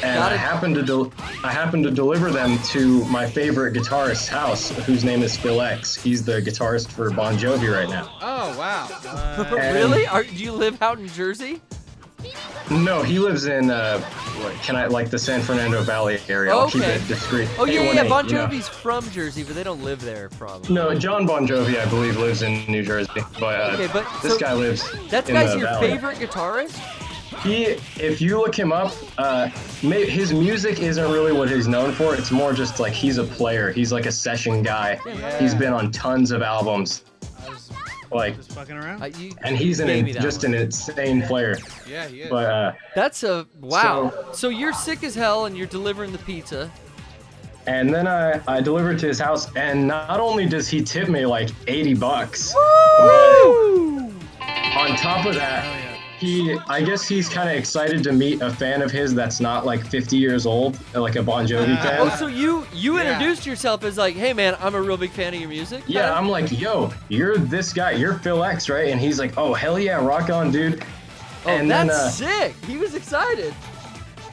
and I happened to deliver them to my favorite guitarist's house, whose name is Phil X. He's the guitarist for Bon Jovi right now. Oh wow. And- Really? Do you live out in Jersey? No, he lives in like the San Fernando Valley area. I'll keep Okay. it discreet. Oh yeah, 818, Bon you know. Jovi's from Jersey, but they don't live there, probably. No, John Bon Jovi, I believe, lives in New Jersey, but, Okay, but this so guy lives That in guy's the your valley. favorite guitarist? If you look him up, his music isn't really what he's known for. It's more just like he's a player. He's like a session guy. Yeah. He's been on tons of albums. Like, Just fucking around. and he's gave me that just one. an insane player. Yeah, he is. But That's a wow. So you're sick as hell, and you're delivering the pizza. and then I delivered to his house, and not only does he tip me like $80, Woo! on top of that, I guess he's kind of excited to meet a fan of his that's not like 50 years old, like a Bon Jovi fan. Oh, so you introduced yourself as like, hey man, I'm a real big fan of your music. Yeah, I'm like, yo, you're this guy, you're Phil X, right? And he's like, oh, hell yeah, rock on, dude. Oh, and that's sick. He was excited.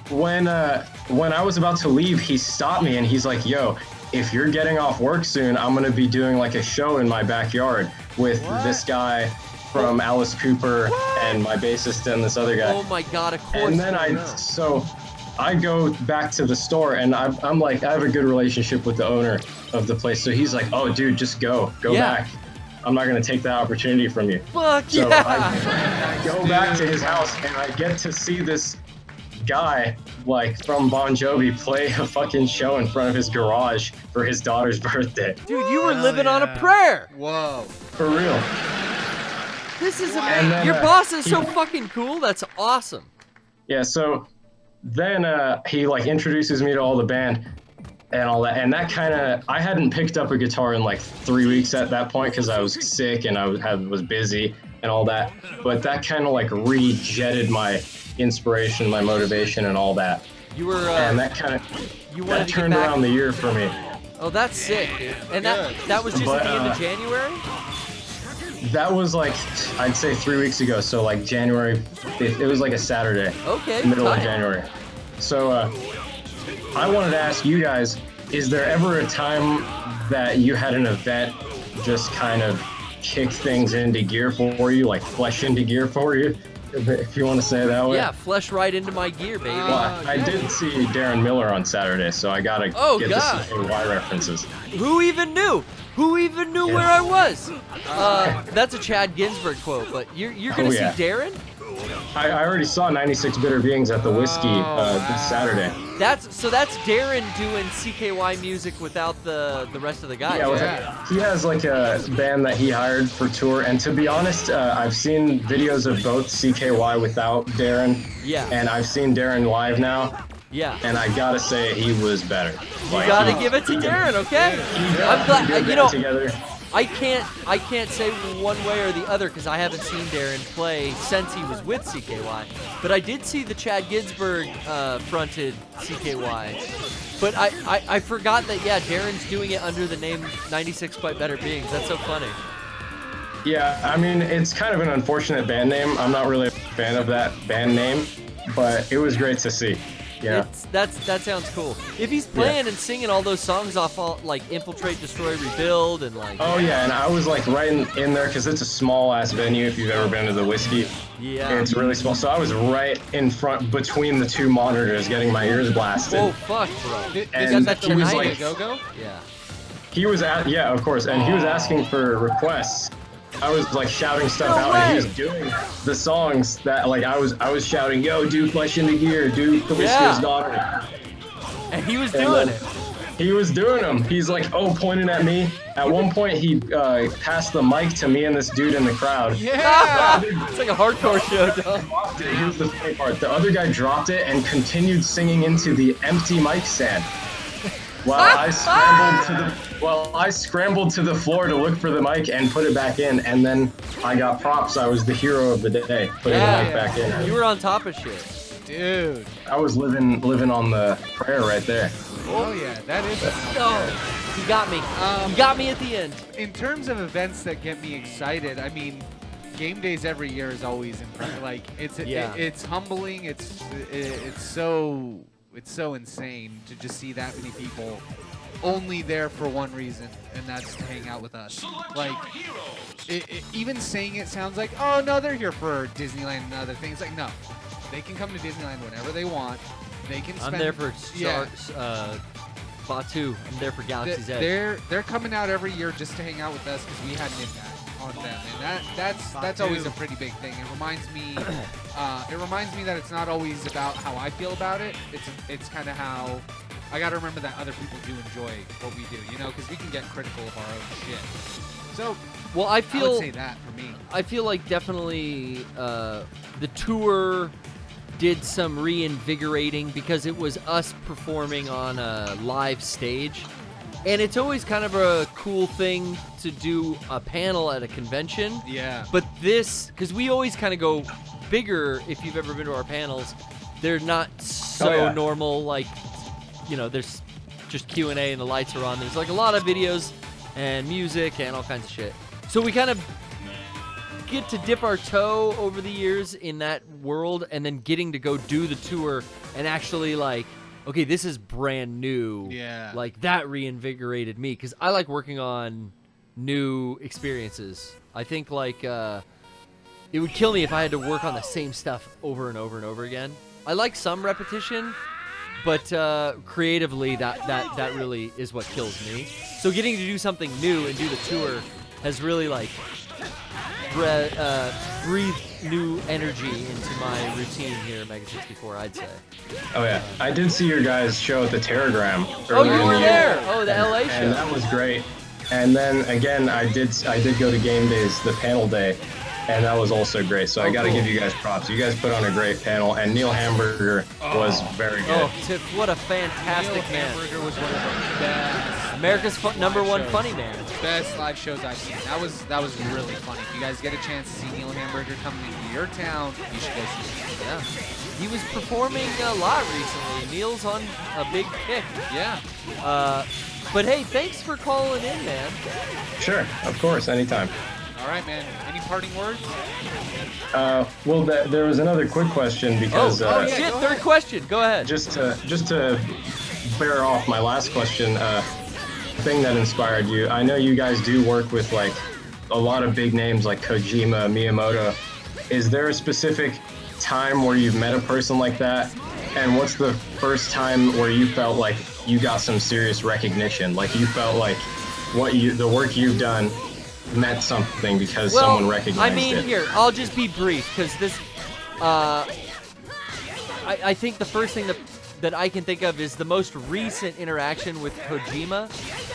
when I was about to leave, he stopped me and he's like, yo, if you're getting off work soon, I'm gonna be doing like a show in my backyard with this guy from Alice Cooper and my bassist and this other guy. Oh my god, of course. And then I go back to the store and I'm like, I have a good relationship with the owner of the place. So he's like, oh dude, just go back. I'm not gonna take that opportunity from you. Fuck So yeah. I go back to his house and I get to see this guy like from Bon Jovi play a fucking show in front of his garage for his daughter's birthday. Dude, you were living on a prayer. Whoa. For real. This is And amazing. then, Your boss is so fucking cool. That's awesome. Yeah, so then he like introduces me to all the band and all that, and that kind of, I hadn't picked up a guitar in like 3 weeks at that point because I was sick and I was busy and all that, but that kind of like re-jetted my inspiration, my motivation, and all that. You were And that kind of that turned around the year for me. Oh, that's sick, dude. And that was just at the end of January? That was like, I'd say 3 weeks ago, so like January 5th. It was like a Saturday. Okay, middle tight. of January. So I wanted to ask you guys, is there ever a time that you had an event just kind of kick things into gear for you, like flesh into gear for you, if you want to say it that way? Yeah, flesh right into my gear, baby. Well, I did see Darren Miller on Saturday, so I gotta get the CKY references. Who even knew? Who even knew where I was? That's a Chad Ginsburg quote, but you're gonna see Darren? I already saw 96 Bitter Beings at the Whiskey this Saturday. That's Darren doing CKY music without the rest of the guys. Yeah, he has like a band that he hired for tour, and to be honest, I've seen videos of both CKY without Darren. Yeah. And I've seen Darren live now. Yeah. And I gotta say, he was better. You gotta give it to Darren, okay? I'm glad. You know, together. I can't say one way or the other because I haven't seen Darren play since he was with CKY. But I did see the Chad Ginsburg fronted CKY. But I forgot that, yeah, Darren's doing it under the name 96 by Better Beings. That's so funny. Yeah, I mean, it's kind of an unfortunate band name. I'm not really a fan of that band name, but it was great to see. Yeah. That sounds cool. If he's playing and singing all those songs off all, like Infiltrate, Destroy, Rebuild, and like. Oh yeah, and I was like right in there because it's a small ass venue. If you've ever been to the Whiskey, yeah, it's really small. So I was right in front between the two monitors, getting my ears blasted. Oh fuck, bro! And that he was like, Go-Go? Yeah. He was yeah, of course, and he was asking for requests. I was like shouting stuff out, and he was doing the songs that like I was shouting, "Yo, do Flesh into Gear, do Callisto's Daughter," and he was doing it. He was doing them. He's like, pointing at me. At one point, he passed the mic to me and this dude in the crowd. Yeah, it's like a hardcore show, dog. Here's the funny part: the other guy dropped it and continued singing into the empty mic stand. While I scrambled to the floor to look for the mic and put it back in, and then I got props. I was the hero of the day, putting the mic back in. You were on top of shit, dude. I was living on the prayer right there. Oh yeah, that is. Oh, you got me. You got me at the end. In terms of events that get me excited, I mean, game days every year is always impressive. Like it's humbling. It's so insane to just see that many people only there for one reason, and that's to hang out with us. Like, even saying it sounds like, oh no, they're here for Disneyland and other things. Like, no, they can come to Disneyland whenever they want. They can spend. I'm there for Batu. I'm there for Galaxy's Edge. They're coming out every year just to hang out with us because we had an impact on them, and that's always a pretty big thing. It reminds me that it's not always about how I feel about it. It's kind of how I got to remember that other people do enjoy what we do, you know, because we can get critical of our own shit. So, well, I would say that for me. I feel like definitely the tour did some reinvigorating because it was us performing on a live stage. And it's always kind of a cool thing to do a panel at a convention. Yeah. But this, because we always kind of go bigger, if you've ever been to our panels, they're not so normal, like, you know, there's just Q&A and the lights are on. There's like a lot of videos and music and all kinds of shit. So we kind of get to dip our toe over the years in that world, and then getting to go do the tour and actually like, okay, this is brand new. Yeah. Like, that reinvigorated me because I like working on new experiences. I think, like, it would kill me if I had to work on the same stuff over and over and over again. I like some repetition, but creatively, that really is what kills me. So getting to do something new and do the tour has really, like, breathed new energy into my routine here at Mega 64, I'd say. Oh yeah, I did see your guys' show at the Terragram. Oh, you were there! Oh, the LA show. And that was great. And then again, I did go to Game Days, the panel day, and that was also great. So I got to give you guys props. You guys put on a great panel, and Neil Hamburger was very good. Oh, Tiff, what a fantastic Neil man. Hamburger was one of the best. America's #1 funny man. Best live shows I've seen. That was really funny. If you guys get a chance to see Neil Hamburger coming into your town, you should go see him. Yeah. He was performing a lot recently. Neil's on a big kick. Yeah. But hey, thanks for calling in, man. Sure, of course, anytime. All right, man. Any parting words? Well, there was another quick question because Shit, third question. Go ahead. just to bear off my last question, thing that inspired you. I know you guys do work with like a lot of big names like Kojima, Miyamoto. Is there a specific time where you've met a person like that? And what's the first time where you felt like you got some serious recognition? Like you felt like the work you've done meant something because someone recognized it? I mean, here, I'll just be brief because this. I think the first thing that I can think of is the most recent interaction with Kojima.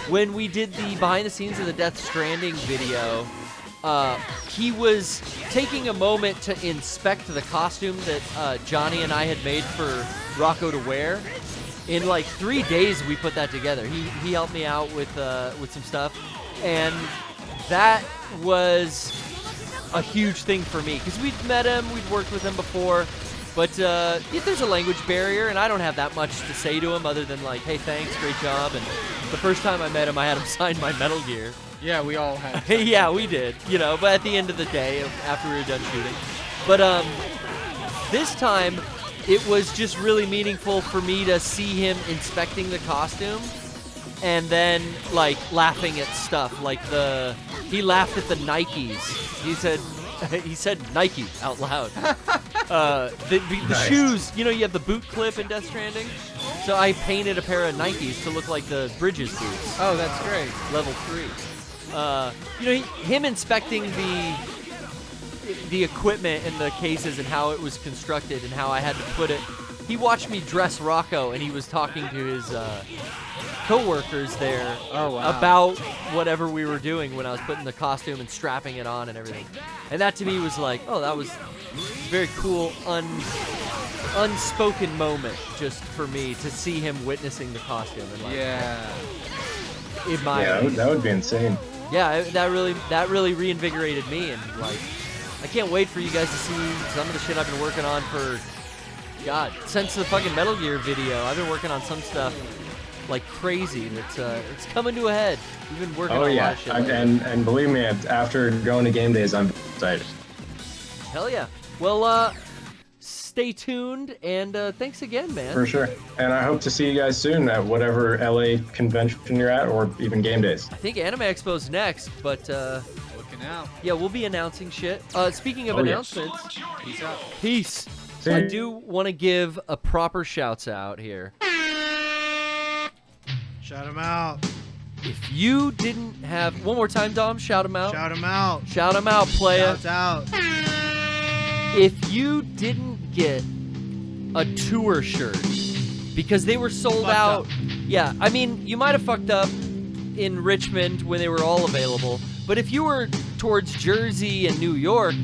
When we did the behind the scenes of the Death Stranding video, he was taking a moment to inspect the costume that Johnny and I had made for Rocco to wear. In like 3 days, we put that together. He helped me out with some stuff, and that was a huge thing for me because we'd met him, we'd worked with him before. But there's a language barrier, and I don't have that much to say to him other than like, hey, thanks, great job. And the first time I met him, I had him sign my Metal Gear. Yeah, we all had. Yeah, we did, but at the end of the day, after we were done shooting. But this time, it was just really meaningful for me to see him inspecting the costume and then, like, laughing at stuff. Like, he laughed at the Nikes. He said Nike out loud. The Nice. shoes, you have the boot clip in Death Stranding? So I painted a pair of Nikes to look like the Bridges boots. Oh, that's great. Level 3. Him inspecting the equipment and the cases and how it was constructed and how I had to put it. He watched me dress Rocco, and he was talking to his co-workers there about whatever we were doing when I was putting the costume and strapping it on and everything. And that to me was like, oh, that was a very cool, unspoken moment just for me to see him witnessing the costume and like admire. Yeah, that would be insane. Yeah, that really reinvigorated me, and like I can't wait for you guys to see some of the shit I've been working on for since the fucking Metal Gear video. I've been working on some stuff like crazy that's it's coming to a head. We've been working on a lot of shit. And believe me, after going to Game Days, I'm excited. Hell yeah. Well, stay tuned, and thanks again, man. For sure. And I hope to see you guys soon at whatever LA convention you're at, or even Game Days. I think Anime Expo's next, but Looking out. yeah, we'll be announcing shit. Speaking of announcements, Peace out. peace. See I you. do want to give a proper shouts out here. Shout him out. If you didn't have one more time, Dom, shout him out. Shout him out. Shout him out, playa. Shouts out. If you didn't get a tour shirt because they were sold Fucked out, up. yeah, I mean, you might have fucked up in Richmond when they were all available, but if you were towards Jersey and New York,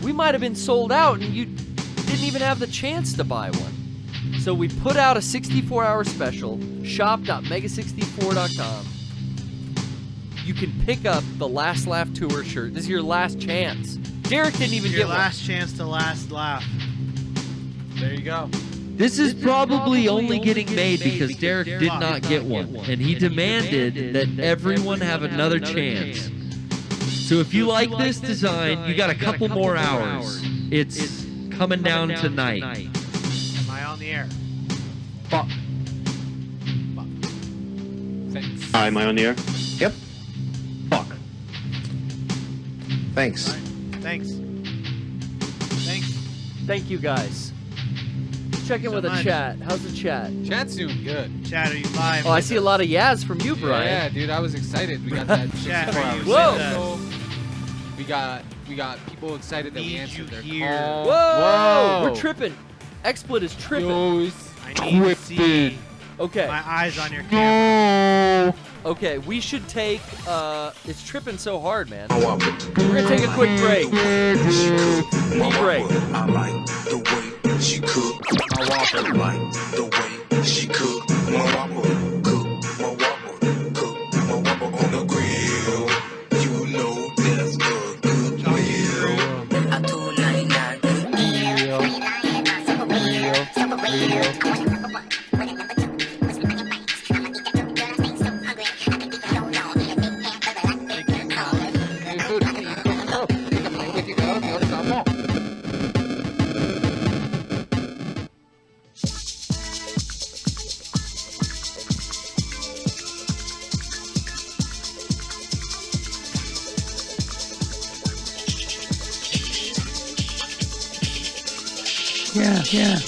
we might have been sold out and you didn't even have the chance to buy one. So we put out a 64-hour special, shop.mega64.com. You can pick up the Last Laugh Tour shirt. This is your last chance. Derek didn't even Your get last chance to last laugh. There you go. This is probably only getting made because Derek did not get one, and he demanded that everyone have another chance. So if you like this design, you got a couple more hours. It's coming down tonight. Am I on the air? Fuck. Thanks. Hi, am I on the air? Yep. Fuck. Thanks. Thanks. Thanks. Thank you, guys. Check in So with the much. chat. How's the chat? Chat's doing good. Chat, are you live? Oh, I see a lot of yas from you, Brian. Yeah, dude, I was excited. We got that Chat, 64 are hours. you Whoa. We got people excited that we Need answered you their here. call. Whoa! Whoa. We're tripping. XSplit is tripping. I need to see Okay. my eyes on your camera. Okay, we should take, it's tripping so hard, man. We're gonna take a quick break. Pee break. I like the way she cook. I like the way she cook. My whopper, cook. My whopper, cook. My whopper on the grill. You know that's a good meal. I told her not Yeah, yeah.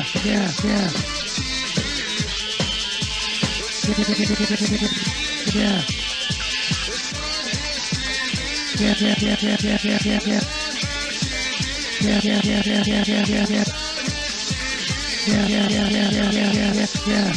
Yeah, yeah, yeah, yeah. Yeah. Yeah, yeah, yeah, yeah, yeah, yeah, yeah, yeah. Yeah, yeah, yeah, yeah, yeah, yeah, yeah, yeah. Yeah, yeah, yeah, yeah, yeah, yeah, yeah, yeah, yeah.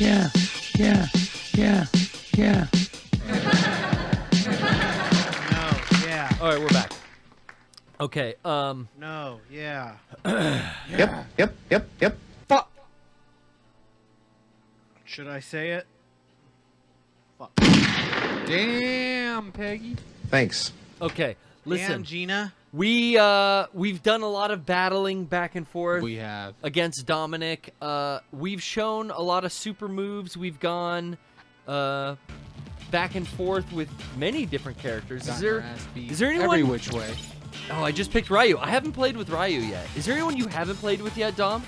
Yeah, yeah, yeah, yeah. No, yeah. All right, we're back. Okay, No, yeah. Yep. Fuck. Should I say it? Fuck. Damn, Peggy. Thanks. okay. Listen, Damn, Gina. we've done a lot of battling back and forth. We have. Against Dominic. We've shown a lot of super moves. We've gone back and forth with many different characters. Is there anyone? Every which way. Oh, I just picked Ryu. I haven't played with Ryu yet. Is there anyone you haven't played with yet, Dom?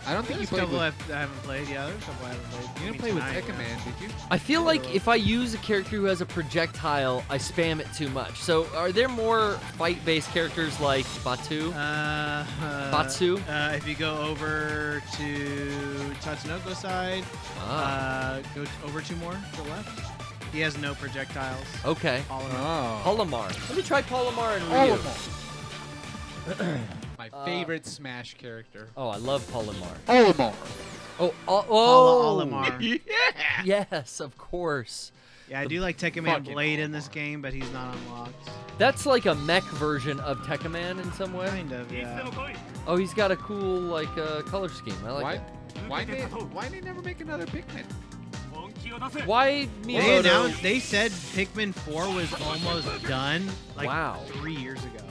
I don't think you There's a played couple with. I haven't played. Yeah, there's a couple I haven't played. You didn't play with Tekkaman, did you? I feel like if I use a character who has a projectile, I spam it too much. So are there more fight-based characters like Batu? Batsu? If you go over to Tatsunoko side, go over two more to the left. He has no projectiles. Okay. Polymer. Polymar. Let me try Polymar and Ryu. My favorite Smash character. Oh, I love Polymar. Olimar. Oh, Olimar. Yeah. Yes, of course. Yeah, I do like Tekkaman Fucking Blade in this game, but he's not unlocked. That's like a mech version of Tekkaman in some way. Kind of, yeah. Oh, he's got a cool like color scheme. I like Why? it. Why they never make another Pikmin? Why Miyamoto? They said Pikmin 4 was almost done like Wow. 3 years ago.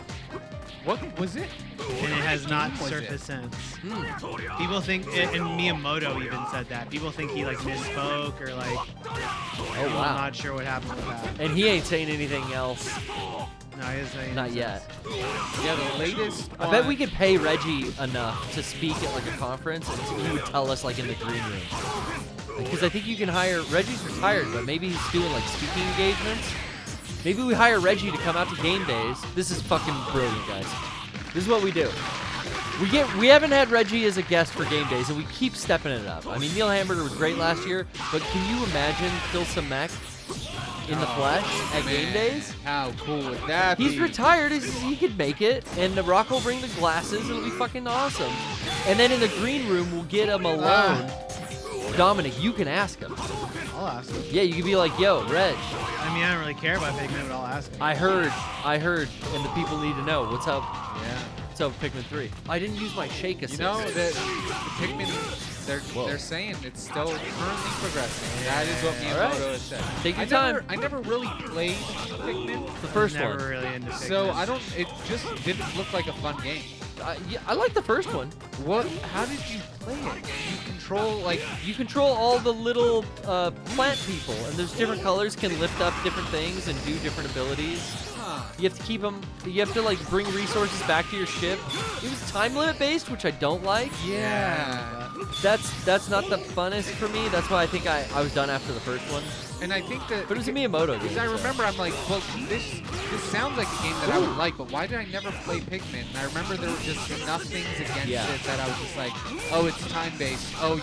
What was it? And it has not was surfaced it? since. People think, and Miyamoto even said that. People think he like misspoke or like. Oh wow. I'm not sure what happened with that. And he ain't saying anything else. No, he isn't saying Not anything yet. Yeah, the latest. I bet we could pay Reggie enough to speak at like a conference, and he would tell us like in the green room. Because I think you can hire. Reggie's retired, but maybe he's doing like speaking engagements. Maybe we hire Reggie to come out to game days. This is fucking brilliant, guys. This is what we do. We haven't had Reggie as a guest for game days, and we keep stepping it up. I mean, Neil Hamburger was great last year, but can you imagine Phil Samek in the flesh at game days? How cool would that be? He's retired. He could make it, and The Rock will bring the glasses. It'll be fucking awesome. And then in the green room, we'll get him alone. Dominic, you can ask him. I'll ask him. Yeah, you can be like, yo, Reg. I mean, I don't really care about Pikmin, but I'll ask him. I heard, and the people need to know. What's up? Yeah. What's up with Pikmin 3? I didn't use my shake assist. You know, the Pikmin, they're saying it's still currently progressing. That is what Miyamoto has said. Take your time. I never really played Pikmin. The first Never one. really into Pikmin. So it just didn't look like a fun game. Yeah, I like the first one. How did you play it? You control all the little plant people, and there's different colors, can lift up different things and do different abilities. You have to keep them. You have to like bring resources back to your ship. It was time limit based, which I don't like. Yeah. That's not the funnest for me. That's why I think I was done after the first one. And I think that. But it was a Miyamoto game. Because I remember, I'm like, well, this sounds like a game that I would like, but why did I never play Pikmin? And I remember there were just enough things against it that I was just like, oh, it's time based. Oh,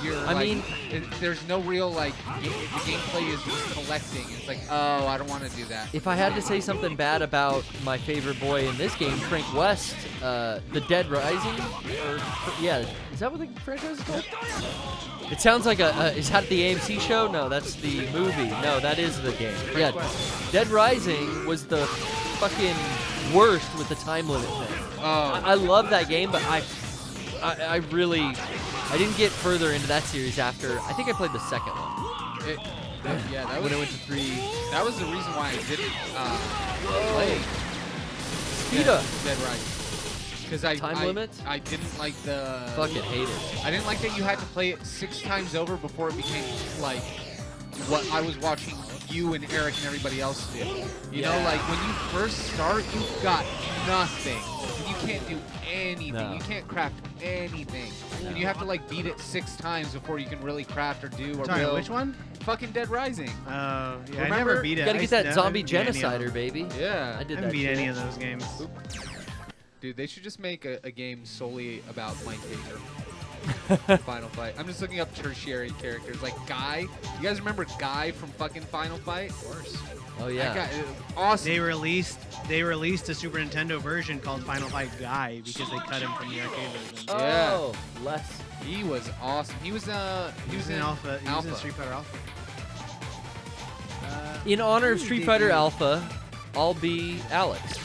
there's no real like the gameplay is just collecting. It's like, oh, I don't want to do that. If I had to say something bad about my favorite boy in this game, Frank West, The Dead Rising, is that what the franchise is called? It sounds like is that the AMC show? No, that's the movie. No, that is the game. Yeah, Dead Rising was the fucking worst with the time limit thing. Oh. I love that game, but I didn't get further into that series after. I think I played the second one. That was when it went to 3. That was the reason why I didn't play Dead Rising. Because I didn't like the. Fucking hate it. I didn't like that you had to play it 6 times over before it became like what I was watching you and Eric and everybody else do. You know, like when you first start, you've got nothing. You can't do anything. No. You can't craft anything. No. And you have to like beat it 6 times before you can really craft or do or Sorry, build. which one? Fucking Dead Rising. Yeah, I Remember? never beat it. You gotta I get that zombie never beat any of genocider, them. baby. Yeah. I did I that haven't beat shit. any of those games. Dude, they should just make a game solely about Mike Baker. Final Fight. I'm just looking up tertiary characters like Guy. You guys remember Guy from fucking Final Fight? Of course. Oh yeah. That guy, awesome. They released a Super Nintendo version called Final Fight Guy because they cut him from the arcade version. Oh, less. He was awesome. He was in Alpha. He was in Street Fighter Alpha. In honor of Street Fighter Alpha, I'll be Alex.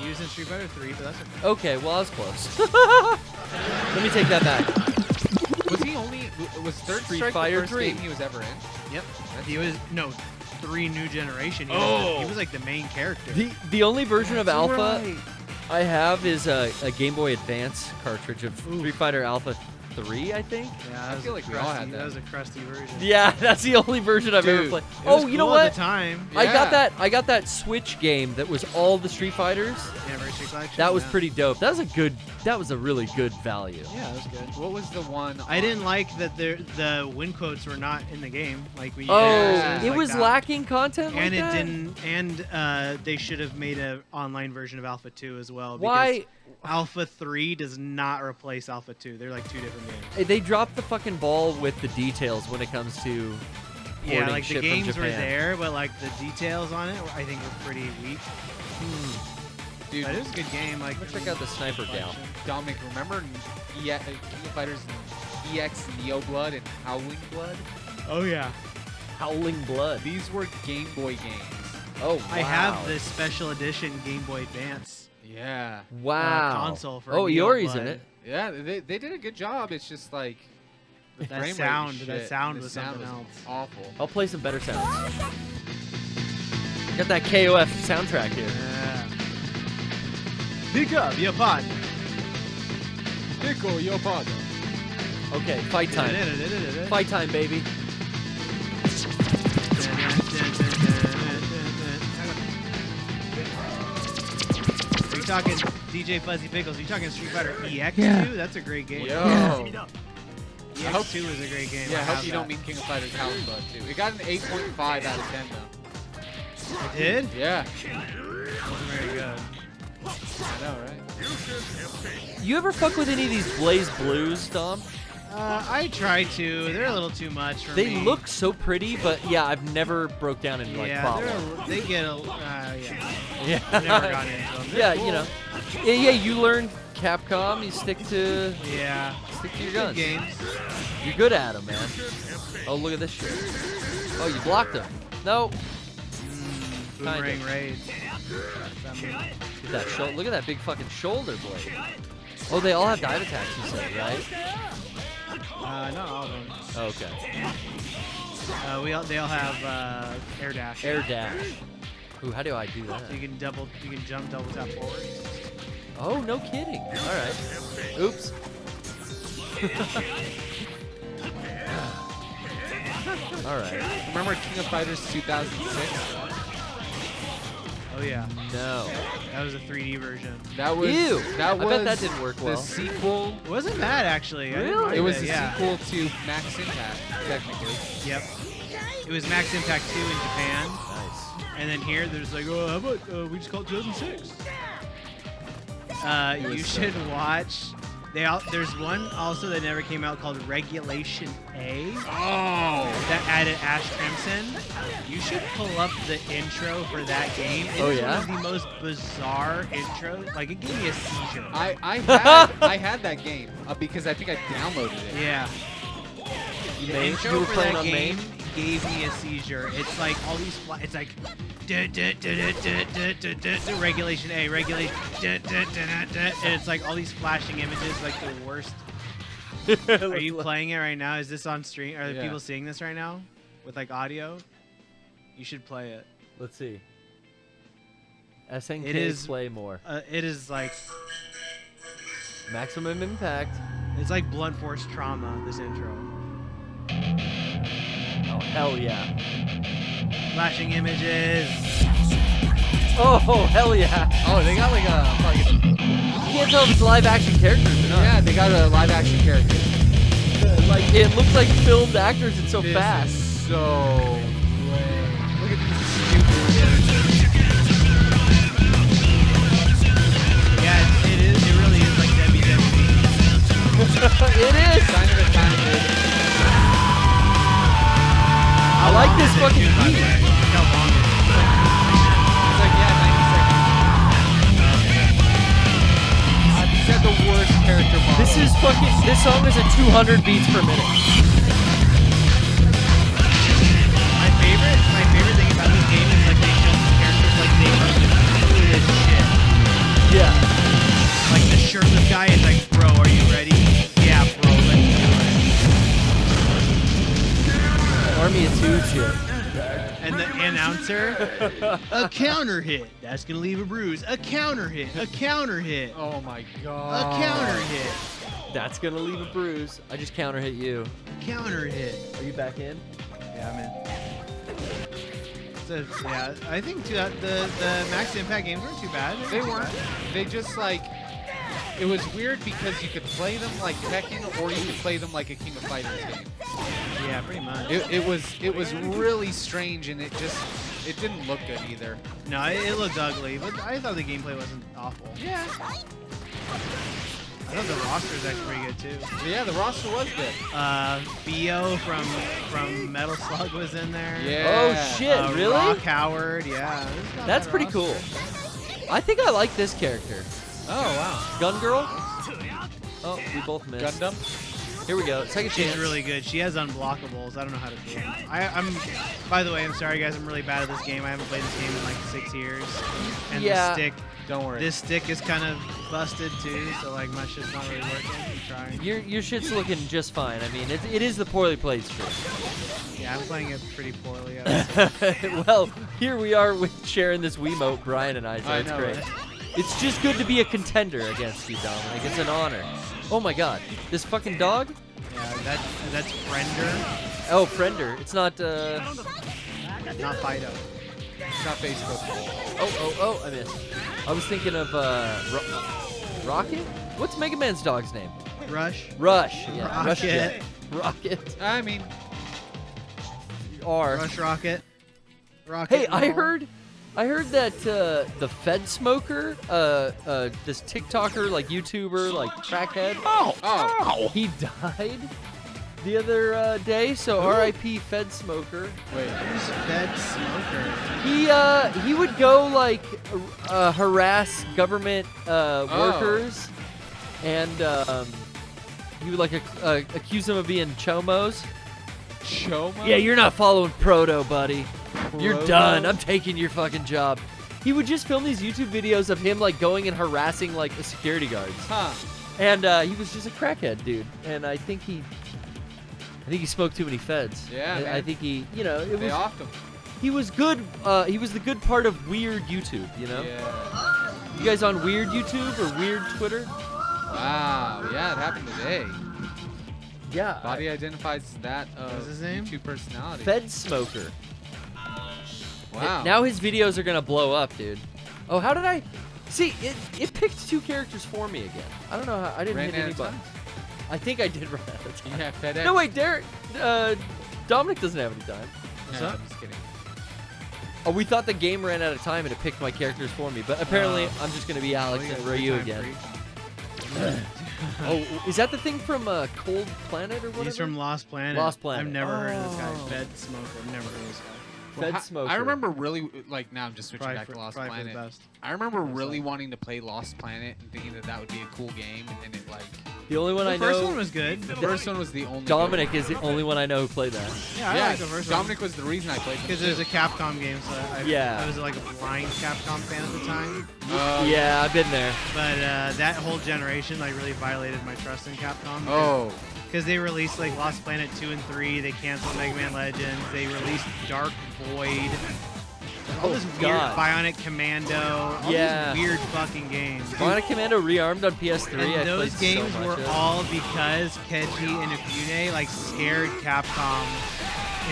He was in Street Fighter 3, but that's okay. Okay, well I was close. Let me take that back. Was Third Street Strike Fighter the first 3 game he was ever in? Yep. He was 3 New Generation. He was like the main character. The only version of Alpha right. I have is a Game Boy Advance cartridge of Street Fighter Alpha 3, I think. Yeah, I feel like we all had that. That was a crusty version. Yeah, that's the only version I've ever played. Oh, you know cool what? At the time. I got that Switch game that was all the Street Fighters. Anniversary Collection. That was pretty dope. That was a really good value. Yeah, that was good. What was the one? I didn't like that the win quotes were not in the game. Like we. It was lacking content. And like that? it didn't. And they should have made an online version of Alpha 2 as well. Why? Alpha 3 does not replace Alpha 2. They're like 2 different games. They dropped the fucking ball with the details when it comes to. Yeah, like the shit from games were Japan. there, but like the details on it, I think were pretty weak. Dude, but it was a good game. Like, check out the Sniper Gal. Dominic, remember King of Fighters EX Neo Blood and Howling Blood? Oh yeah, Howling Blood. These were Game Boy games. Oh, wow. I have the special edition Game Boy Advance. Yeah. Wow. Console for Iori's Blood. in it. Yeah, they did a good job. It's just like The That frame rate sound, was that shit. sound The was sound something was else. awful. I'll play some better sounds. Got that KOF soundtrack here. Yeah. Pick up your partner. Pickle your partner. Okay, fight time. Fight time, baby. Are you talking DJ Fuzzy Pickles? Are you talking Street Fighter EX2? Yeah. That's a great game. Yo. EX2 is a great game. Yeah, I hope have you that. don't mean King of Fighters House Bud too. It got an 8.5 out of 10 though. It did? Yeah. Wasn't very good. I know, right? You ever fuck with any of these Blaze Blues, Dom? I try to. They're a little too much for They me. look so pretty, but yeah, I've never broke down and like bought one. they get a. Yeah. Yeah. I've never gone into them. They're Yeah, cool. you know. Yeah, you learn Capcom. You stick to Yeah. your Good guns. games. You're good at them, man. Oh, look at this shit. Oh, you blocked them. No. Boomerang raid. Look at that look at that big fucking shoulder blade. Oh, they all have dive attacks, you said, right? Not all of them. Okay. They all have air dash. Air dash. Ooh, how do I do that? So you can jump, double tap forward. Oh, no kidding. All right. Oops. All right. Remember King of Fighters 2006? Oh yeah. No. That was a 3D version. That was. Ew. That I was bet that didn't work well. The sequel. It wasn't bad actually. I didn't Really? mind It was it, the yeah. sequel to Max Impact, technically. Yep. It was Max Impact 2 in Japan, Nice. and then here there's like, oh, how about we just call it 2006? You should watch. There's one also that never came out called Regulation A. Oh. That added Ash Crimson. You should pull up the intro for that game. It's Oh, yeah? one of the most bizarre intros. Like it gave me a seizure. I had that game because I think I downloaded it. Yeah. You The made- intro you were for playing that on game main? gave me a seizure. It's like all these. It's like. Regulation A, regulation. And it's like all these flashing images, like the worst. Are you playing it right now? Is this on stream? Are Yeah. people seeing this right now with like audio? You should play it. Let's see. SNK It is- play more. It is like Maximum impact. it's like blunt force trauma. This intro. Oh hell yeah. Flashing images. Oh hell yeah. Oh, they got like a fucking. You can't tell if it's live action characters or not. Yeah, they got a live action character. Like it looks like filmed actors. It's so This fast. is so lame. Look at these stupid. Yeah, it is. It really is like WWE. It is. Sign of the Times. I like this fucking Dude, by the beat. way. Look how long it is. It's like, yeah, 90 seconds. He said the worst character model. This song is at 200 beats per minute. My favorite thing about this game is like they show these characters like they are good as shit. Yeah. Like the shirtless guy is like, bro, are you ready? Yeah, bro, let's do it. Army of Two shit. And the announcer, a counter hit. That's gonna leave a bruise. A counter hit. A counter hit. Oh my A god. counter hit. That's gonna leave a bruise. I just counter hit you. Counter hit. Are you back in? Yeah, I'm in. So, yeah, I think the Max Impact games weren't too bad. They weren't. They just like. It was weird because you could play them like Tekken or you could play them like a King of Fighters game. Yeah, pretty much. It was really strange and it didn't look good either. No, it looked ugly, but I thought the gameplay wasn't awful. Yeah. I thought the roster was actually pretty good too. Yeah, the roster was good. Bio from Metal Slug was in there. Yeah. Oh shit, really? Rock Howard, yeah. it was not a That's bad pretty roster. cool. I think I like this character. Oh wow. Gun Girl? Oh, we both missed. Gundam? Here we go. Second chance. She's really good. She has unblockables. I don't know how to do them. I'm. By the way, I'm sorry guys. I'm really bad at this game. I haven't played this game in like 6 years. And Yeah. the stick. Don't worry. This stick is kind of busted too, so like my shit's not really working. I'm trying. Your shit's looking just fine. I mean, it is the poorly played shit. Yeah, I'm playing it pretty poorly. I would say. Well, here we are with sharing this Wiimote, Brian and I, so I it's know, great. right? It's just good to be a contender against you, Dominic. It's an honor. Oh my god. This fucking dog? Yeah, that's Friender, Oh, Friender. It's not, not Fido. It's not Facebook. Oh, I missed. I was thinking of, Rocket? What's Mega Man's dog's name? Rush. Rush. Yeah, Rocket. Rush Jet. Rocket. I mean, R. Rush Rocket. Rocket. Hey, and I roll. heard that the Fed Smoker, this TikToker, like YouTuber, like crackhead. oh, He died the other day, so R.I.P. Fed Smoker. wait. Who's Fed Smoker? He would go like harass government workers, and he would like accuse them of being chomos. Choma? Yeah, you're not following Proto, buddy. You're Proto? done. I'm taking your fucking job. He would just film these YouTube videos of him like going and harassing like the security guards. Huh. And he was just a crackhead, dude. And I think he smoked too many feds. Yeah, I man. think he, it They was. offed him. He was good. He was the good part of weird YouTube. You know. Yeah. You guys on weird YouTube or weird Twitter? Wow. Yeah, it happened today. Yeah. Body identifies that What's his name? YouTube personality. Fed Smoker. Wow. Now his videos are gonna blow up, dude. Oh, how did I? See, it picked 2 characters for me again. I don't know how. I didn't Ran hit out any of buttons. I think I did run out of time. Yeah, FedEx. No, wait, Derek. Dominic doesn't have any time. No, I'm just kidding. Oh, we thought the game ran out of time and it picked my characters for me, but apparently I'm just gonna be Alex Oh, you and got Ryu time again. free. Oh, is that the thing from Cold Planet or whatever? He's from Lost Planet. Lost Planet. I've never heard of this guy. Oh. Fed Smoker. I've never heard of this guy. Fed Smoker. I remember really, like, now I'm just switching Probably back to Lost probably for the Planet. best. I remember really wanting to play Lost Planet and thinking that that would be a cool game, and then it, like, The only one The I first know. one was good. the first one was the only Dominic good is the only one I know who played that. Yeah, I yeah, like the first one. Dominic was the reason I played Because it was a Capcom game, so Yeah. I was like a blind Capcom fan at the time. Yeah, I've been there. But that whole generation like really violated my trust in Capcom. Oh. Because they released like Lost Planet 2 and 3, they canceled Mega Man Legends, they released Dark Void, all this weird God. Bionic Commando, all Yeah. these weird fucking games. Bionic Commando rearmed on PS3. I And those played games so much were of it. all because Keiji and Ifune like scared Capcom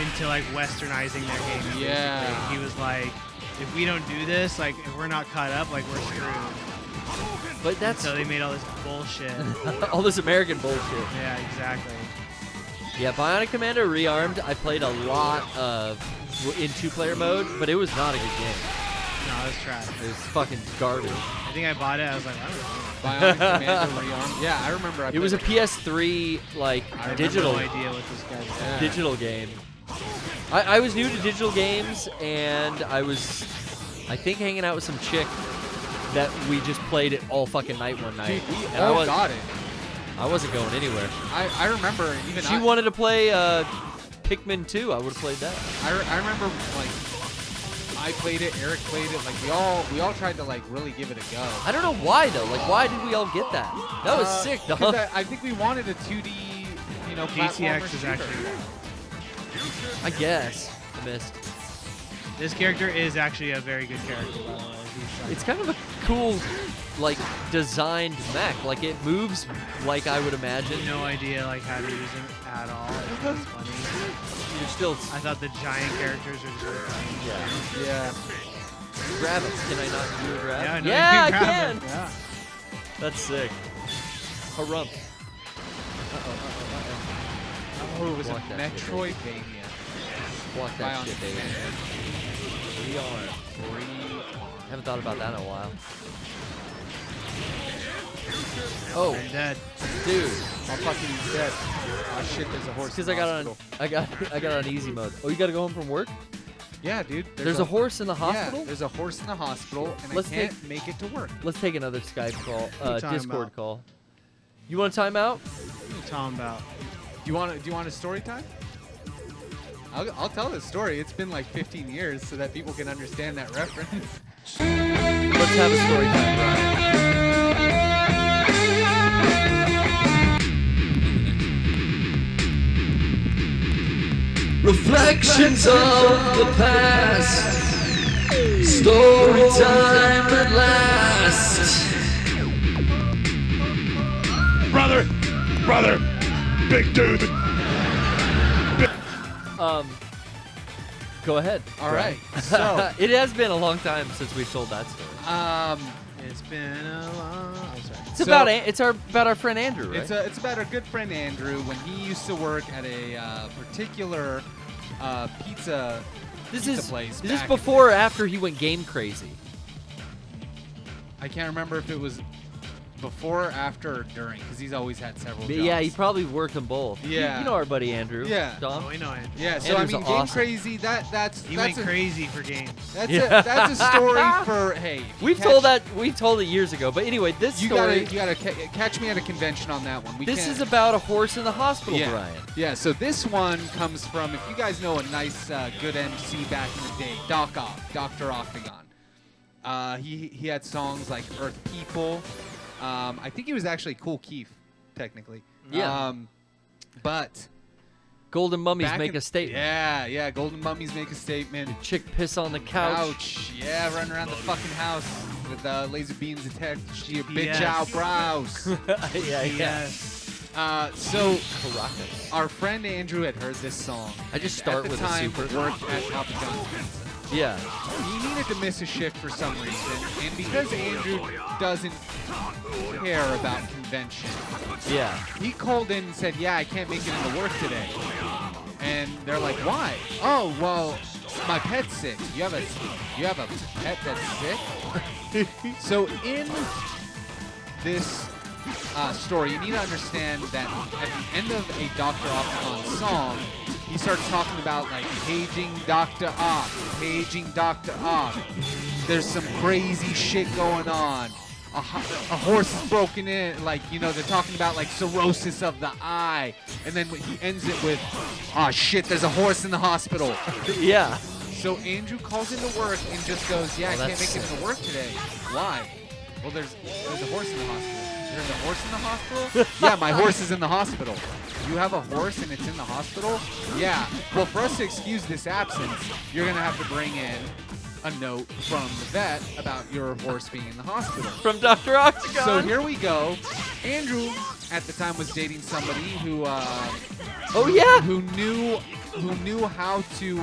into like westernizing their game. Basically. Yeah. He was like, if we don't do this, like if we're not caught up, like we're screwed. But that's So they made all this bullshit. all this American bullshit. Yeah, exactly. Yeah, Bionic Commando rearmed. I played a lot of in 2-player mode, but it was not a good game. No, it was trash. It was fucking garbage. I think I bought it. I was like, I don't know. Bionic Commando Rearmed. Yeah, I remember. It was a PS3 like I have digital no idea what this guy's Yeah. digital game. I was new to digital games, and I was, I think, hanging out with some chick that we just played it all fucking night one night. Dude, we And all got it. I wasn't going anywhere. I remember even She wanted to play Pikmin 2. I would have played that. I remember like I played it, Eric played it, like we all tried to like really give it a go. I don't know why though. Like, why did we all get that? That was sick, 'Cause dog. I think we wanted a 2D, platformer GTX is shooter. actually. I guess I missed. This character is actually a very good character, by the way. He's like, It's kind of a cool, like, designed mech. Like, it moves like I would imagine. no idea like how to use him at all. It's just funny. You're still I thought the giant characters are just really funny. yeah. Yeah. Grab it. Can I not do a grab? Yeah, no, yeah, you I grab can. him. Yeah. That's sick. Harump. Oh, it was a Block that shit, baby. Metroidvania. Block that Bionic shit, baby. Commando. Haven't thought about that in a while. Oh, I'm dead. dude. My fucking dead. Oh shit, there's a horse. Because in I the got on, hospital. I got on easy mode. Oh, you got to go home from work? Yeah, dude. There's a horse in the hospital. Yeah, there's a horse in the hospital, and Let's I can't make it to work. Let's take another Skype call, What are you talking Discord about? call. You want a timeout? What are you talking about? you want a story time? I'll tell this story. It's been like 15 years so that people can understand that reference. Let's have a story time, Brian. Reflections of the past. Story time at last. Brother, big dude. Go ahead. All right. So it has been a long time since we told that story. It's been a long. I'm sorry. It's about our friend Andrew, right? It's about our good friend Andrew when he used to work at a particular pizza place. Is this before or after he went game crazy? I can't remember if it was before, after, or during, because he's always had several jobs. Yeah, he probably worked them both. Yeah. You know our buddy Andrew. Yeah. Dom? Oh, we know Andrew. Yeah, so Andrew's I mean, awesome. Game Crazy, that's Went crazy for games. That's a story for, hey. We've told it years ago, but anyway, this story. You gotta catch me at a convention on that one. This is about a horse in the hospital, Brian. Yeah, so this one comes from, if you guys know a nice, good MC back in the day, Dr. Octagon. He had songs like Earth People. I think he was actually Cool Keith, technically. Yeah. But Golden Mummies make a statement. Yeah. Golden Mummies make a statement. The chick piss on the couch. Yeah, running around the fucking house with laser beams attached to your bitch out brows. yeah. So Caracas. our friend Andrew had heard this song. I just start with a super. Worked at Papa John's Pizza. Yeah. He needed to miss a shift for some reason, and because Andrew doesn't care about convention, he called in and said, "Yeah, I can't make it into work today." And they're like, "Why?" "Oh, well, my pet's sick." You have a pet that's sick? So in this story, you need to understand that at the end of a Dr. Octagon song, he starts talking about like paging Dr. Ock. There's some crazy shit going on. A horse is broken in, like, you know, they're talking about like cirrhosis of the eye. And then he ends it with, "Oh shit, there's a horse in the hospital." Yeah. So Andrew calls into work and just goes, "Yeah, I can't make it into work today." "Why?" "Well, there's a horse in the hospital." "There's a horse in the hospital?" "Yeah, my horse is in the hospital." "You have a horse and it's in the hospital?" "Yeah. Well, for us to excuse this absence, you're going to have to bring in a note from the vet about your horse being in the hospital." From Dr. Octagon. So here we go. Andrew, at the time, was dating somebody who who knew how to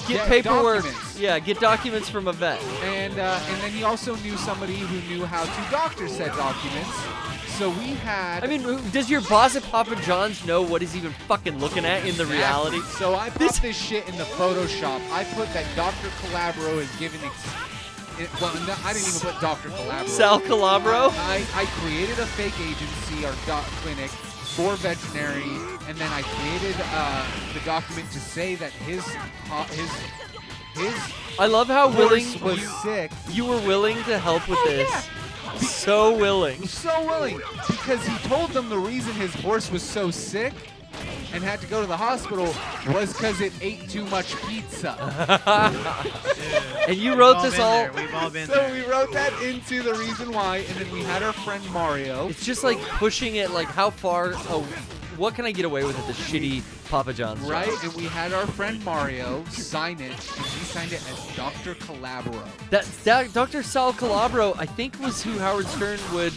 get paperwork. Documents. Yeah, get documents from a vet. And then he also knew somebody who knew how to doctor said documents. So we had... I mean, does your boss at Papa John's know what he's even fucking looking at in the reality? So I put this shit in the Photoshop. I put that Dr. Calabro is giving... Well, no, I didn't even put Dr. Calabro. Sal Calabro? I created a fake agency or clinic for veterinary, and then I created the document to say that his I love how willing was sick. You were willing to help with this. Yeah. So willing. So willing. Because he told them the reason his horse was so sick and had to go to the hospital was because it ate too much pizza. And you wrote this all. We've all been so there. we wrote that into the reason why, and then we had our friend Mario. It's just like pushing it, like how far. What can I get away with at the shitty Papa John's? Right, and we had our friend Mario sign it, and he signed it as Dr. Calabro. That Dr. Sal Calabro, I think, was who Howard Stern would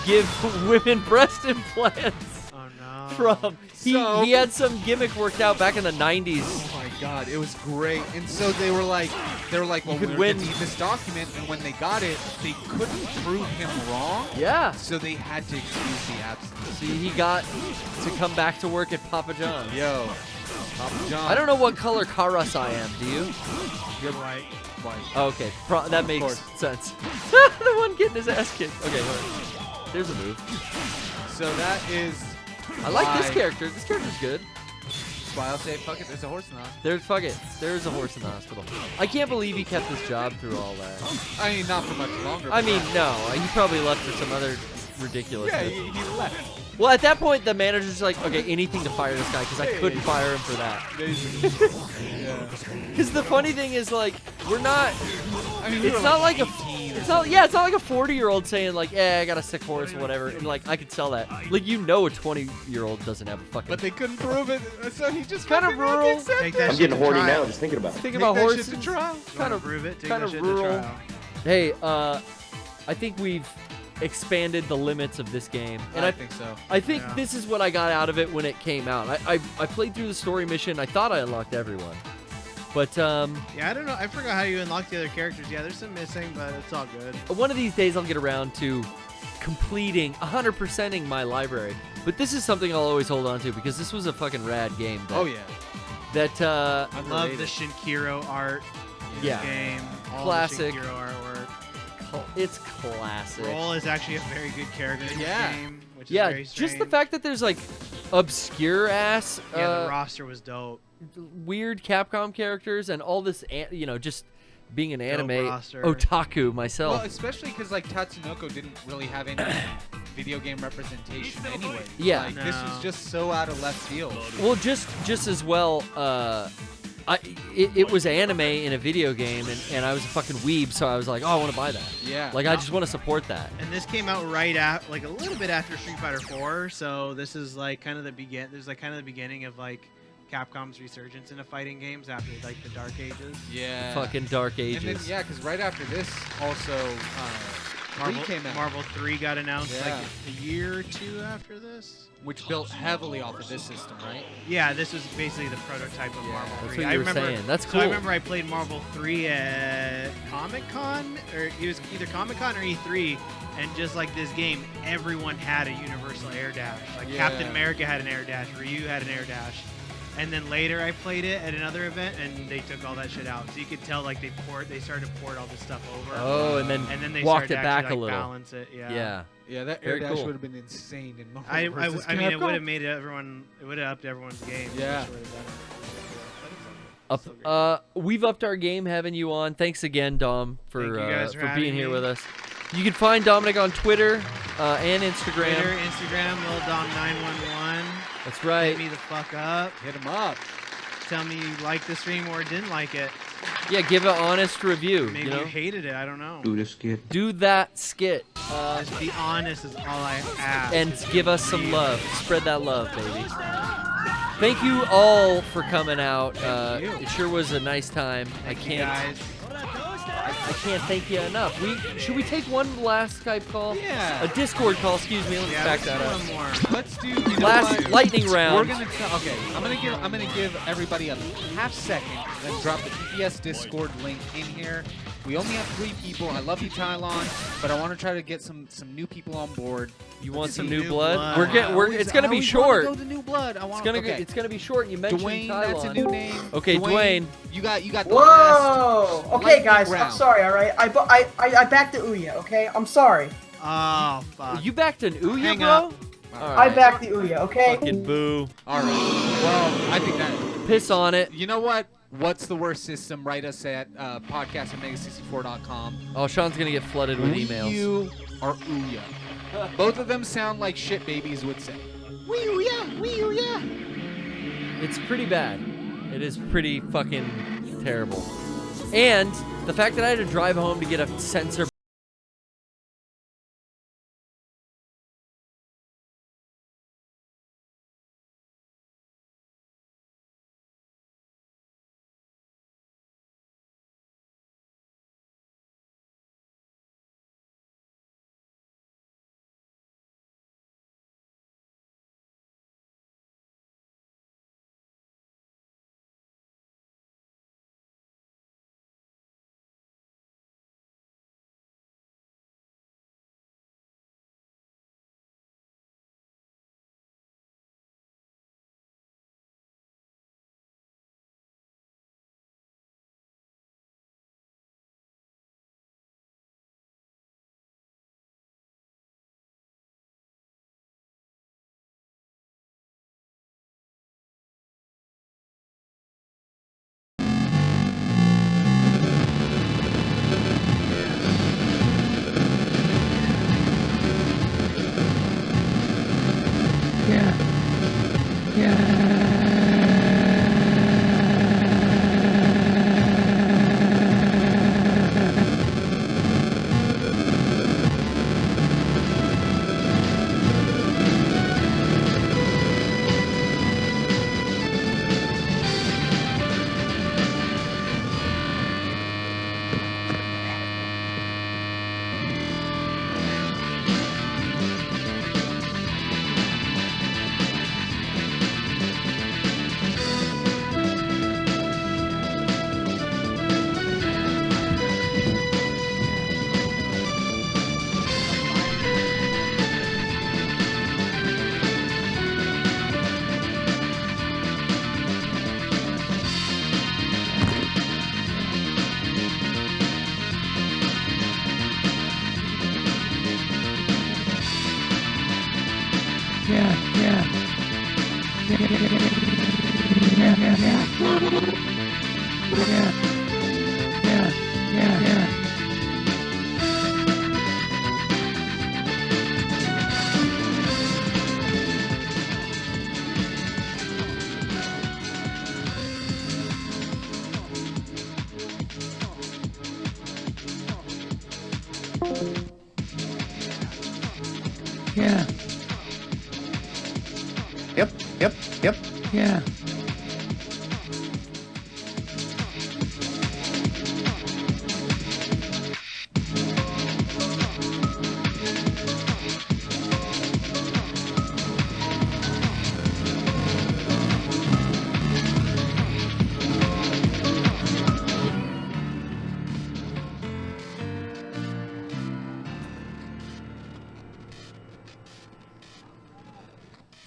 give women breast implants. Oh no. From he had some gimmick worked out back in the 90s. Oh my God, it was great. And so they were like, well, we're gonna need this document. And when they got it, they couldn't prove him wrong. Yeah. So they had to excuse the absence. See, he got to come back to work at Papa John's. Yo, Papa John. I don't know what color Karas I am. Do you? You're white. Oh, okay, that makes sense. The one getting his ass kicked. Okay, there's a move. So that is. I like this character. This character's good. That's why I'll say, fuck it, there's a horse in the hospital. There's a horse in the hospital. I can't believe he kept his job through all that. I mean, not for much longer. I mean, no. He probably left for some other ridiculous. Yeah, he left. Well, at that point, the manager's like, okay, anything to fire this guy because I couldn't fire him for that. Because the funny thing is, like, we're not. I mean, It's not like a. It's not like a 40-year-old saying like, yeah, I got a sick horse or whatever, and like I could sell that. Like a 20-year-old doesn't have a fucking. But they couldn't prove it, so he just kind of rural. Take that I'm shit getting to horny trial. now just thinking about it. Thinking Take about that horses. shit to trial. Kind of prove it. Take kind that of shit rural. to trial. Hey, I think we've expanded the limits of this game, and I think so. I think this is what I got out of it when it came out. I played through the story mission. I thought I unlocked everyone, but Yeah, I don't know. I forgot how you unlock the other characters. Yeah, there's some missing, but it's all good. one of these days I'll get around to completing 100%ing my library. But this is something I'll always hold on to because this was a fucking rad game. That, Oh yeah. That I love the Shinkiro art in Yeah. the game. All Classic. The Shinkiro artwork. It's classic. Roll is actually a very good character in Yeah. the game, which is Yeah, very just the strange. fact that there's like obscure ass Yeah, the roster was dope. weird Capcom characters and all this, just being an Dope anime roster. otaku myself. Well, especially because like Tatsunoko didn't really have any video game representation anyway. Yeah. Like, this was just so out of left field. Well, just as well, it was anime in a video game, and I was a fucking weeb, so I was like, oh, I want to buy that. Yeah. Like, I just want to support that. And this came out right at like a little bit after Street Fighter 4, so this is like kind of the beginning of like Capcom's resurgence into fighting games after like the Dark Ages. Yeah. Fucking Dark Ages. And then, yeah, because right after this, also, Marvel, 3 came out. Marvel 3 got announced Yeah. like a year or two after this. Which built heavily off of this system, right? Yeah, this was basically the prototype of Marvel 3. That's what I you were remember, saying. That's So cool. I remember I played Marvel 3 at Comic-Con, or it was either Comic-Con or E3, and just like this game, everyone had a universal air dash. Like Yeah. Captain America had an air dash, Ryu had an air dash. And then later I played it at another event, and they took all that shit out. So you could tell like they started to port all this stuff over. Oh, and then they walked started it to back actually, a like, little. balance it. Yeah. Yeah. Yeah, that Very air dash cool. would have been insane in Marvel I versus mean, it Capcom. would have made everyone. It would have upped everyone's game. Yeah. We've upped our game having you on. Thanks again, Dom, Thank you guys for being having here me. with us. You can find Dominic on Twitter and Instagram. Twitter, Instagram, LilDom911. That's right. Hit me the fuck up. Hit him up. Tell me you liked the stream or didn't like it. Yeah, give an honest review. Maybe you know? hated it. I don't know. Do this skit. Do that skit. Just be honest is all I ask. And give us some love. Spread that love, baby. Thank you all for coming out. It sure was a nice time. I can't thank you enough. Should we take one last Skype call? Yeah. A Discord call, excuse me. Let's back that up. One more. Let's do you know Last what? lightning round. We're gonna okay. I'm gonna give everybody a half second, then drop the EPS Discord link in here. We only have 3 people. I love you, Tylon, but I want to try to get some new people on board. You want some new new blood? blood. It's gonna be short. Go to new blood. I want. It's gonna be short. You mentioned Dwayne, Tylon. that's a new name. Okay, Dwayne. You got the Whoa! last Okay, lightning guys, I'm round. sorry. All right, I backed the Ouya. Okay, I'm sorry. Oh fuck. You backed an Ouya, Hang bro? up. All I right. backed the Ouya. Okay. Fucking boo. All right. Well, I think that. Piss on it. You know what? What's the worst system? Write us at podcast@mega64.com. Oh, Sean's gonna get flooded with emails. You or Ouya. Both of them sound like shit babies would say. Wee Ouya, wee Ouya. It's pretty bad. It is pretty fucking terrible. And the fact that I had to drive home to get a sensor Yeah. Yep.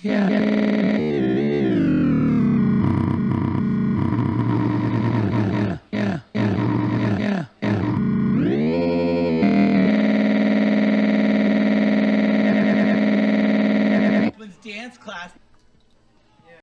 Yeah. Yeah.